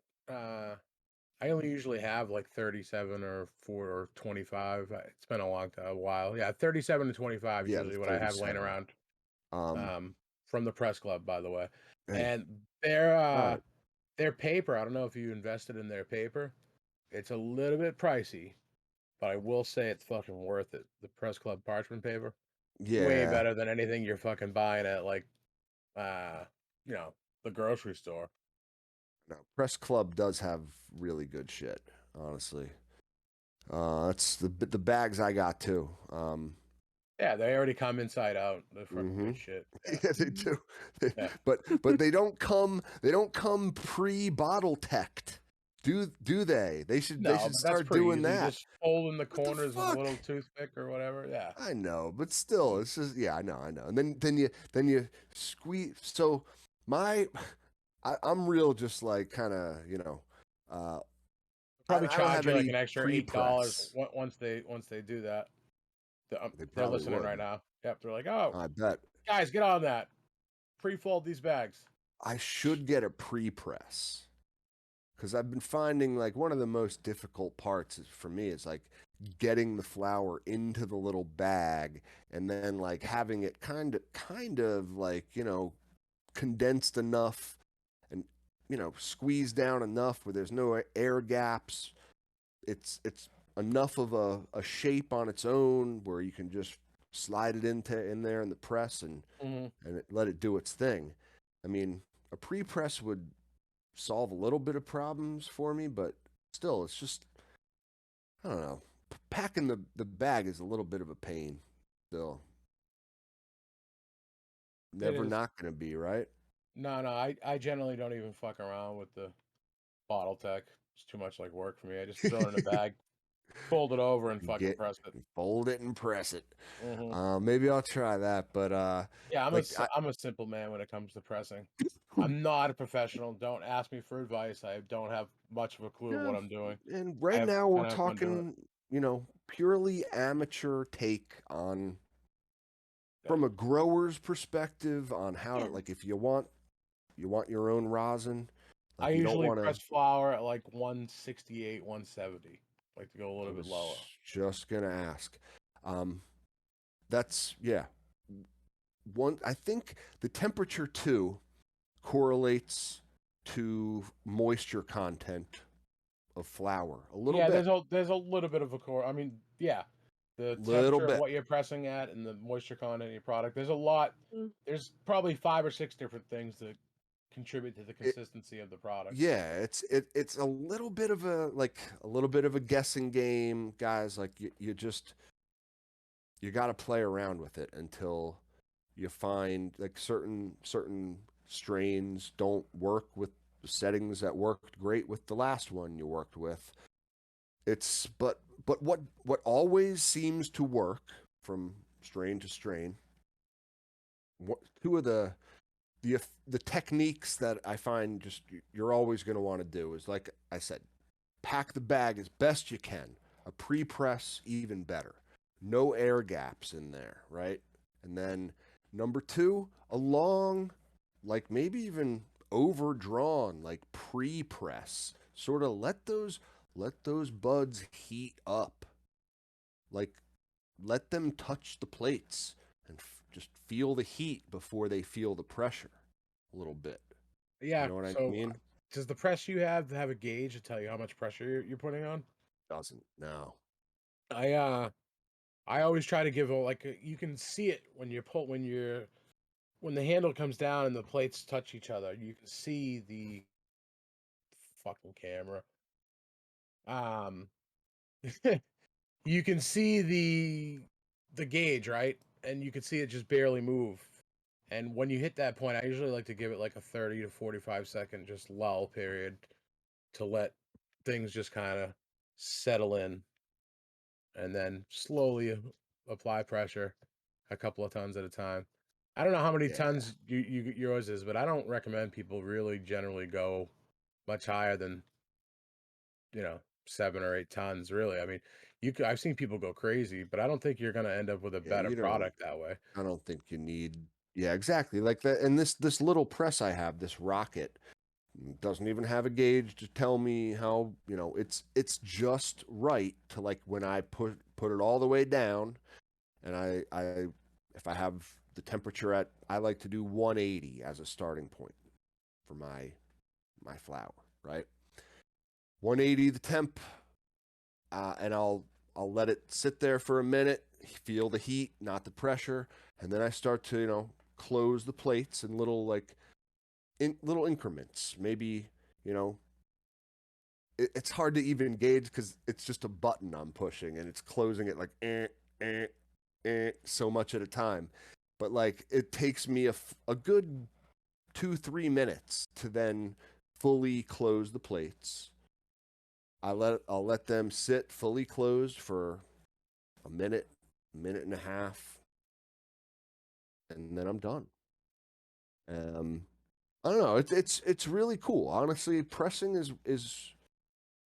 I only usually have like 37 or 4 or 25. It's been a while. Yeah, 37 to 25 is yeah, the usually what I have laying 37. around. Um Um, from the press club, by the way. hey, And they're all right. Their paper, I don't know if you invested in their paper. It's a little bit pricey, but I will say it's fucking worth it. The Press Club parchment paper, way Yeah. better than anything you're fucking buying at like, you know, the grocery store. No, Press Club does have really good shit, honestly. That's the bags I got too. Yeah, they already come inside out. They're fucking Mm-hmm. good shit. Yeah, Yeah, they do. yeah. But they don't come pre-bottle teched. Do they? They should No, but that's start pretty doing easy. that. Just fold in the What the corners with a fuck? little toothpick or whatever. Yeah. I know, but still, it's just yeah, I know. And then you squeeze. So my, I'm real, just like kind of uh, Probably I don't charge have you like any an extra $8 pre-press. Once they do that. They They're probably listening would. right now. Yep, they're like, "Oh, I bet guys, get on that. Pre-fold these bags." I should get a pre-press. Because I've been finding like one of the most difficult parts for me is like getting the flour into the little bag and then like having it kind of like condensed enough and squeezed down enough where there's no air gaps. It's enough of a shape on its own where you can just slide it in there in the press Hmm. let it do its thing. I mean, a pre-press would solve a little bit of problems for me, but still, it's just I don't know. Packing the bag is a little bit of a pain. Still, It never is. not gonna be right. No, no. I generally don't even fuck around with the bottle tech. It's too much like work for me. I just throw it in a bag, fold it over, and fucking Get press it. fold it and press it. Hmm. Maybe I'll try that, but Yeah, like I'm a simple man when it comes to pressing. I'm not a professional. Don't ask me for advice. I don't have much of a clue of what yeah, I'm doing. and I right have now we're kind of fun doing it. talking, purely amateur take on Yeah. from a grower's perspective on how to Yeah. like if you want your own rosin, I like you don't usually want to. press flour at like 168, 170. Like to go a I little bit was lower. just gonna ask. Um, that's yeah. One, I think the temperature too correlates to moisture content of flour a little Yeah, bit, there's a little bit of a core. I mean, yeah, the little temperature of bit. what you're pressing at and the moisture content in your product. There's a lot. Mm. There's probably 5 or 6 different things that contribute to the It, consistency of the product. yeah, it's a little bit of a guessing game, guys. Like you got to play around with it until you find like certain strains don't work with the settings that worked great with the last one you worked with. It's but what always seems to work from strain to strain. Two of the techniques that I find just you're always going to want to do is like I said, pack the bag as best you can. A pre-press even better. No air gaps in there, right? And then number two, a long, like maybe even overdrawn, like pre-press. Sort of let those buds heat up. Like let them touch the plates and just feel the heat before they feel the pressure a little bit. You Yeah. know what I So mean? does the press you have a gauge to tell you how much pressure you're putting on? Doesn't. No. I uh I always try to give you can see it when when the handle comes down and the plates touch each other. You can see the fucking camera. Um you can see the gauge, right? And you can see it just barely move. And when you hit that point, I usually like to give it like a 30 to 45 second just lull period to let things just kind of settle in and then slowly apply pressure a couple of tons at a time. I don't know how many Yeah. tons yours is, but I don't recommend people really generally go much higher than 7 or 8 tons. Really, I mean, I've seen people go crazy, but I don't think you're gonna end up with a Yeah. better You don't. product that way. I don't think you need. Yeah, exactly. Like that. And this little press I have, this rocket, doesn't even have a gauge to tell me how. It's just right to like when I put it all the way down, and I if I have the temperature at I like to do 180 as a starting point for my flower, right? 180 the temp, and I'll let it sit there for a minute, feel the heat, not the pressure, and then I start to close the plates in little little increments. Maybe it's hard to even gauge because it's just a button I'm pushing and it's closing it like so much at a time. But like it takes me a good 2-3 minutes to then fully close the plates. I'll let them sit fully closed for a minute and a half, and then I'm done. I don't know. It's really cool. Honestly, pressing is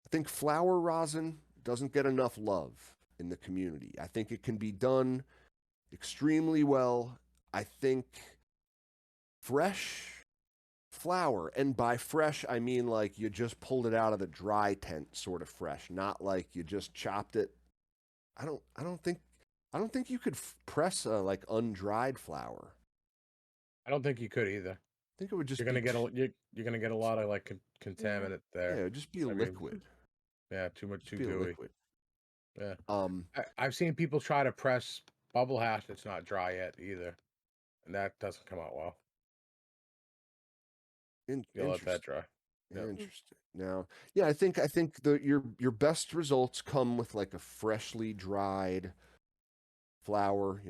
I think flower rosin doesn't get enough love in the community. I think it can be done extremely well. I think fresh flower, and by fresh I mean like you just pulled it out of the dry tent sort of fresh, not like you just chopped it. I don't think you could press a like undried flower. I don't think you could either. I think it would You're just gonna be get you're gonna get a lot of like contaminant yeah, there. it would just be a I mean, liquid. yeah, too much, Just too be a gooey. liquid. Yeah, Um I've seen people try to press bubble hash that's not dry yet either, and that doesn't come out well. You let that interesting. dry. Yep. Interesting. Now, yeah, I think your best results come with like a freshly dried flower,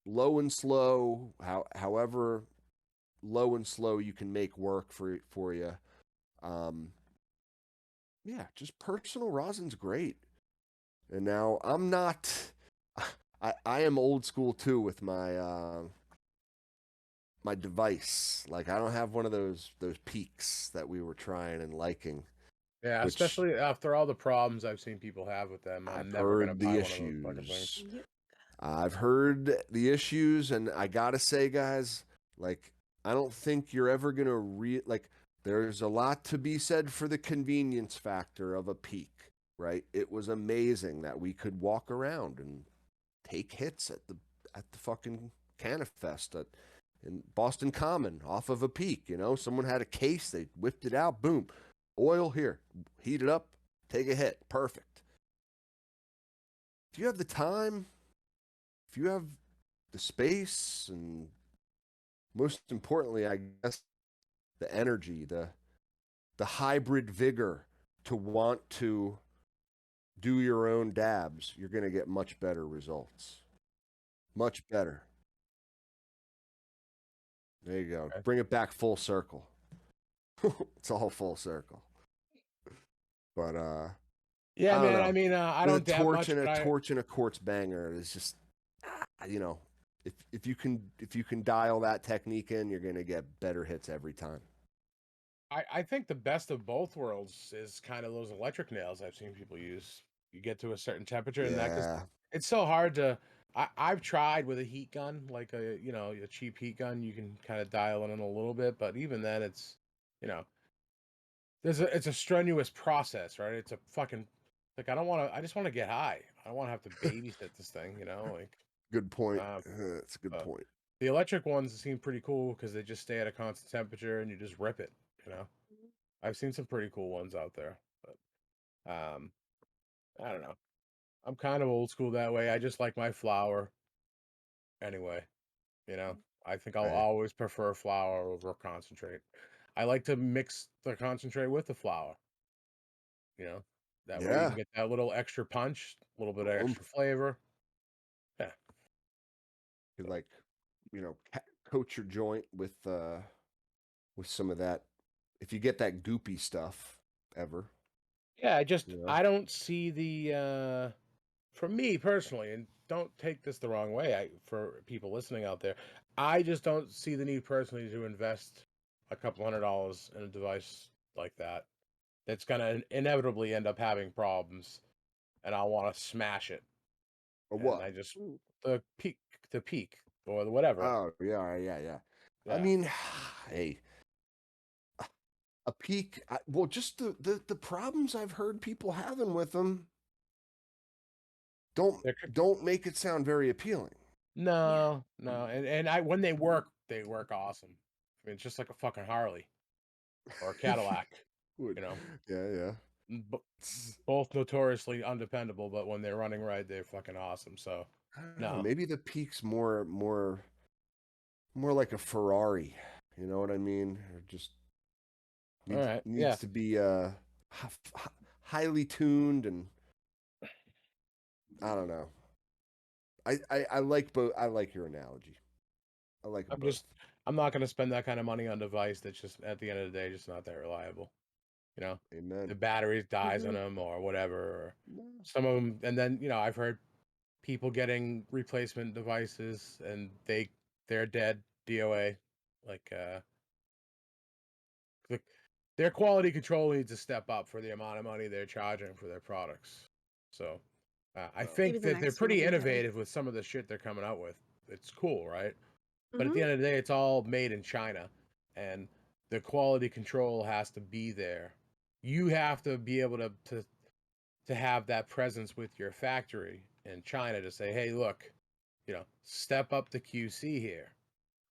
low and slow, however low and slow you can make work for you. Um, yeah, just personal rosin's great. And now I'm not. I am old school too with my device. Like I don't have one of those peaks that we were trying and liking, Yeah, which especially after all the problems I've seen people have with them, I'm I've never gonna heard buy the one of those fucking things. issues. Yep. I've heard the issues, and I gotta say, guys, like I don't think you're ever gonna like. There's a lot to be said for the convenience factor of a peak, right? It was amazing that we could walk around and take hits at the fucking Canifest in Boston Common off of a peak. Someone had a case, they whipped it out, boom, oil here, heat it up, take a hit, perfect. If you have the time, if you have the space, and most importantly, I guess the energy, the hybrid vigor to want to do your own dabs, you're going to get much better results. Much better. There you go. Okay. Bring it back full circle. It's all full circle. But Yeah, I don't man. know. I mean, I With a don't dab torch much, and but a torch and a quartz banger is just if you can dial that technique in, you're gonna get better hits every time. I think the best of both worlds is kind of those electric nails I've seen people use. You get to a certain temperature, and that because Yeah. it's so hard to. I've tried with a heat gun, like a cheap heat gun. You can kind of dial it in a little bit, but even then, it's you know it's a strenuous process, right? It's a fucking like I don't want to. I just want to get high. I don't want to have to babysit this thing, like. Good point. Um, That's a good uh, point. the electric ones seem pretty cool because they just stay at a constant temperature and you just rip it. You know, I've seen some pretty cool ones out there, but I don't know. I'm kind of old school that way. I just like my flour anyway. You know, I think I'll Right. always prefer flour over concentrate. I like to mix the concentrate with the flour. You know, that way you can Yeah. get that little extra punch, a little bit of Um, extra flavor. Yeah. you So. like, coat your joint with some of that. If you get that goopy stuff ever, Yeah, you know. I don't see the for me personally, and don't take this the wrong way, for people listening out there, I just don't see the need personally to invest a couple $100 in a device like that. That's gonna inevitably end up having problems, and I want to smash it. Or And what? I just the peak, the peak, or the whatever. Oh yeah, yeah, yeah. I Yeah, mean, hey, a peak. Well, just the problems I've heard people having with them don't There could, don't make it sound very appealing. Yeah. no, and I when they work awesome. I mean, it's just like a fucking Harley. or a Cadillac. Would. You know, Yeah. both notoriously undependable, but when they're running right, they're fucking awesome. So, I don't know. no, Maybe the Peak's more like a Ferrari. You know what I mean? Or just all right, needs yeah. to be highly tuned, and I don't know. I like both. I like your analogy. I like them both. I'm not going to spend that kind of money on a device that's just at the end of the day just not that reliable. You know, the Amen. battery dies on Mhm. them or whatever. Or No. some of them, and then I've heard people getting replacement devices and they're dead DOA. Like the, their quality control needs to step up for the amount of money they're charging for their products. So I No. Maybe think the that they're next one will pretty be better. innovative with some of the shit they're coming out with. It's cool, right? But at the Mhm. end of the day, it's all made in China, and the quality control has to be there. You have to be able to have that presence with your factory in China to say, hey, look, step up the QC here.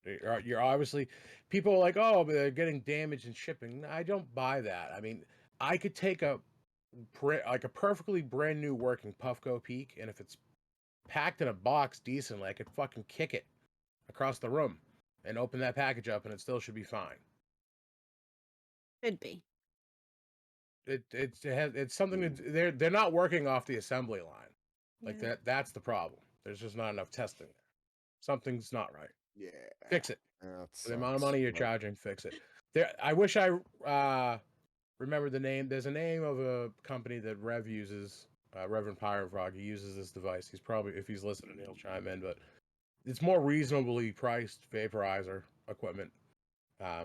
You're obviously, people are like, oh, but they're getting damaged in shipping. I don't buy that. I mean, I could take like a perfectly brand new working Puffco Peak, and if it's packed in a box decently, I could fucking kick it across the room and open that package up, and it still should be fine. Should be. It's something that they're not working off the assembly line. Like Yeah. that's the problem. There's just not enough testing there. Something's not right. Yeah. Fix it. That For the amount of sucks. money you're But charging, fix it. I wish I remember the name. There's a name of a company that Rev uses. Reverend Pirate Frog. He uses this device. He's probably, if he's listening, he'll chime in. But it's more reasonably priced vaporizer equipment.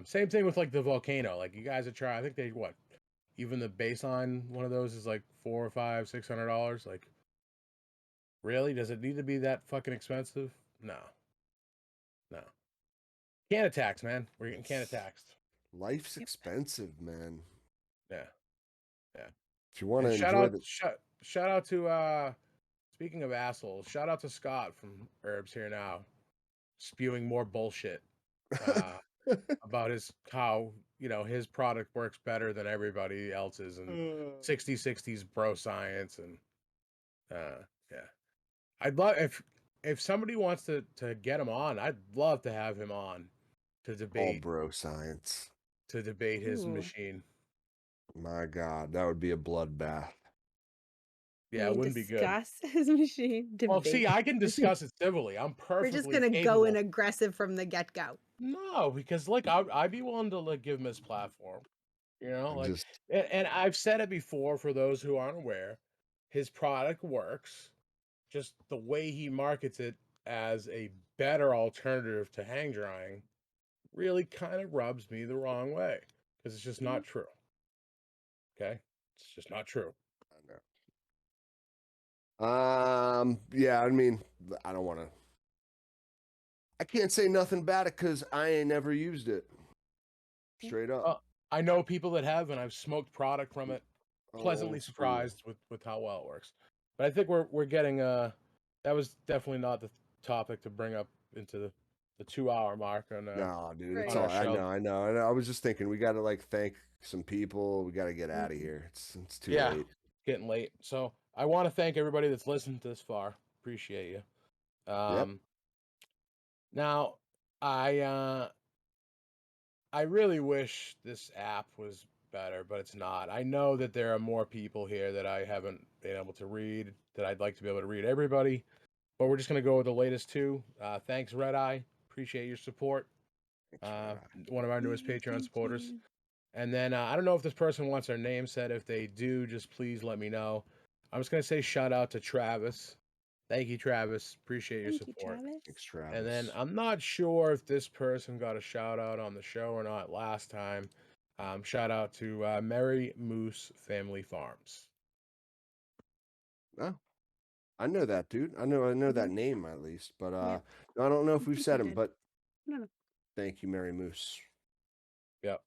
Same thing with like the Volcano. Like you guys are trying. I think they what? Even the baseline one of those is like $400 or $600. Like, really? Does it need to be that fucking expensive? No, no. Can attacks, man. We're getting can it's attacks. life's Yep. expensive, man. Yeah, yeah. If you want to And enjoy the shout out to speaking of assholes, shout out to Scott from Herbs Here Now, spewing more bullshit uh about how his product works better than everybody else's, and 60/60s bro science, and yeah. I'd love if somebody wants to get him on, I'd love to have him on to all debate bro science. his Ooh. machine. My God, that would be a bloodbath. You Yeah, it mean wouldn't be good. discuss his machine? Well, see, Debate. I can discuss it civilly. I'm We're just perfectly gonna go in capable. aggressive from the get-go. No, because like I'd be willing to like give him his platform. I Like, just and I've said it before for those who aren't aware, his product works. Just the way he markets it as a better alternative to hang drying really kind of rubs me the wrong way because it's just Mhm. not true. Okay, it's just not true. I know. Yeah, I mean, I don't want to. I can't say nothing about it because I ain't never used it. Straight up. I know people that have, and I've smoked product from it. Oh, Pleasantly old school. surprised with how well it works. But I think we're getting that was definitely not the topic to bring up into the 2 hour mark No, dude, it's on Right. all. our I show. know, I know. I was just thinking we got to like thank some people. We got to get out of Mhm. here. It's too Yeah, late. getting late. So I want to thank everybody that's listened this far. Appreciate you. Yep. Now I really wish this app was better, but it's not. I know that there are more people here that I haven't been able to read that I'd like to be able to read everybody, but we're just gonna go with the latest two. Thanks, Red Eye. Appreciate your support. Thanks, Red One of our newest Yeah, Patreon thank supporters. you. And then I don't know if this person wants their name said. If they do, just please let me know. I'm just gonna say shout out to Travis. Thank you, Travis. Appreciate your Thank you, support. Travis. Thanks, And then Travis. I'm not sure if this person got a shout out on the show or not last time. Shout out to Mary Moose Family Farms. Oh, I know that dude. I know that Mhm. name at least, but Yep. I don't know I if we've think we said him. did. But No, no. thank you, Mary Moose. Yep.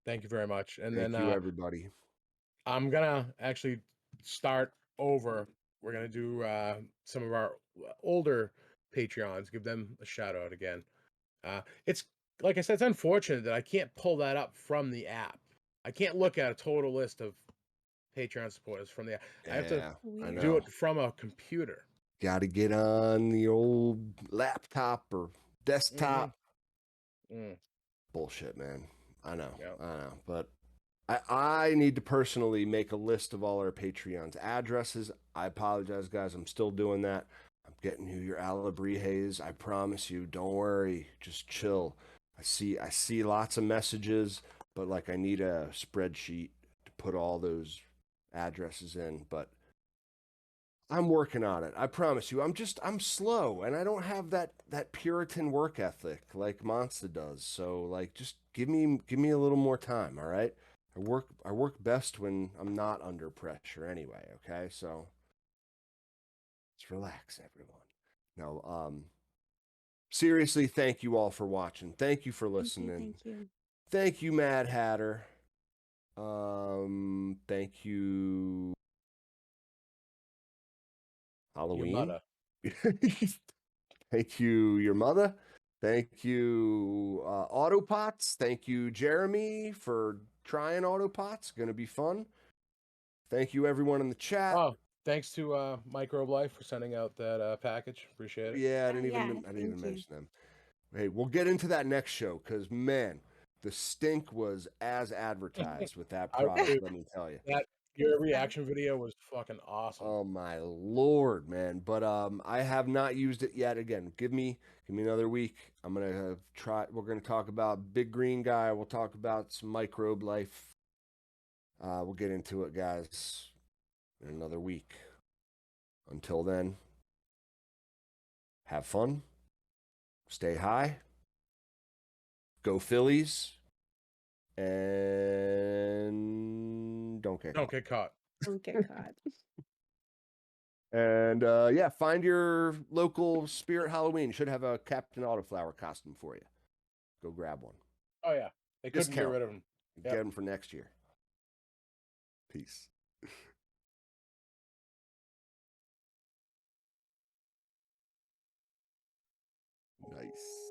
Thank you very much. And then Thank you, everybody. I'm gonna actually start over. We're gonna do some of our older Patreons. Give them a shout out again. It's like I said, it's unfortunate that I can't pull that up from the app. I can't look at a total list of Patreon supporters from there. I have to Yeah, I Weird. do know. it from a computer. Got to get on the old laptop or desktop. Mm, Bullshit, man. I know. yeah. I know. But I need to personally make a list of all our Patreons' addresses. I apologize, guys. I'm still doing that. I'm getting you your Alabrijes. I promise you. Don't worry. Just chill. I see lots of messages, but like I need a spreadsheet to put all those addresses in. But I'm working on it. I promise you. I'm slow and I don't have that Puritan work ethic like Monster does. So like just give me a little more time, all right? I work best when I'm not under pressure anyway, okay? So just relax, everyone. No, seriously, thank you all for watching. Thank you for listening. Thank you. Thank you, Mad Hatter. Thank you, Your Halloween. mother. Thank you, your mother. Thank you, Autopots. Thank you, Jeremy, for trying Autopots. Going to be fun. Thank you, everyone in the chat. Oh, thanks to Microbe Life for sending out that package. Appreciate it. Yeah, I Oh, didn't yeah, even thank you. mention them. Hey, we'll get into that next show because man, the stink was as advertised with that product. Dude, Let me tell you. your reaction video was fucking awesome. Oh my lord, man! But I have not used it yet. Again, give me another week. I'm gonna try. We're gonna talk about Big Green Guy. We'll talk about some microbe life. We'll get into it, guys, in another week. Until then, have fun. Stay high. Go Phillies. And don't get Don't caught. get caught. Don't get caught. And yeah, find your local Spirit Halloween. Should have a Captain Autoflower costume for you. Go grab one. Oh yeah, they couldn't get Discount. rid of him. Get them for next year. Peace. Nice.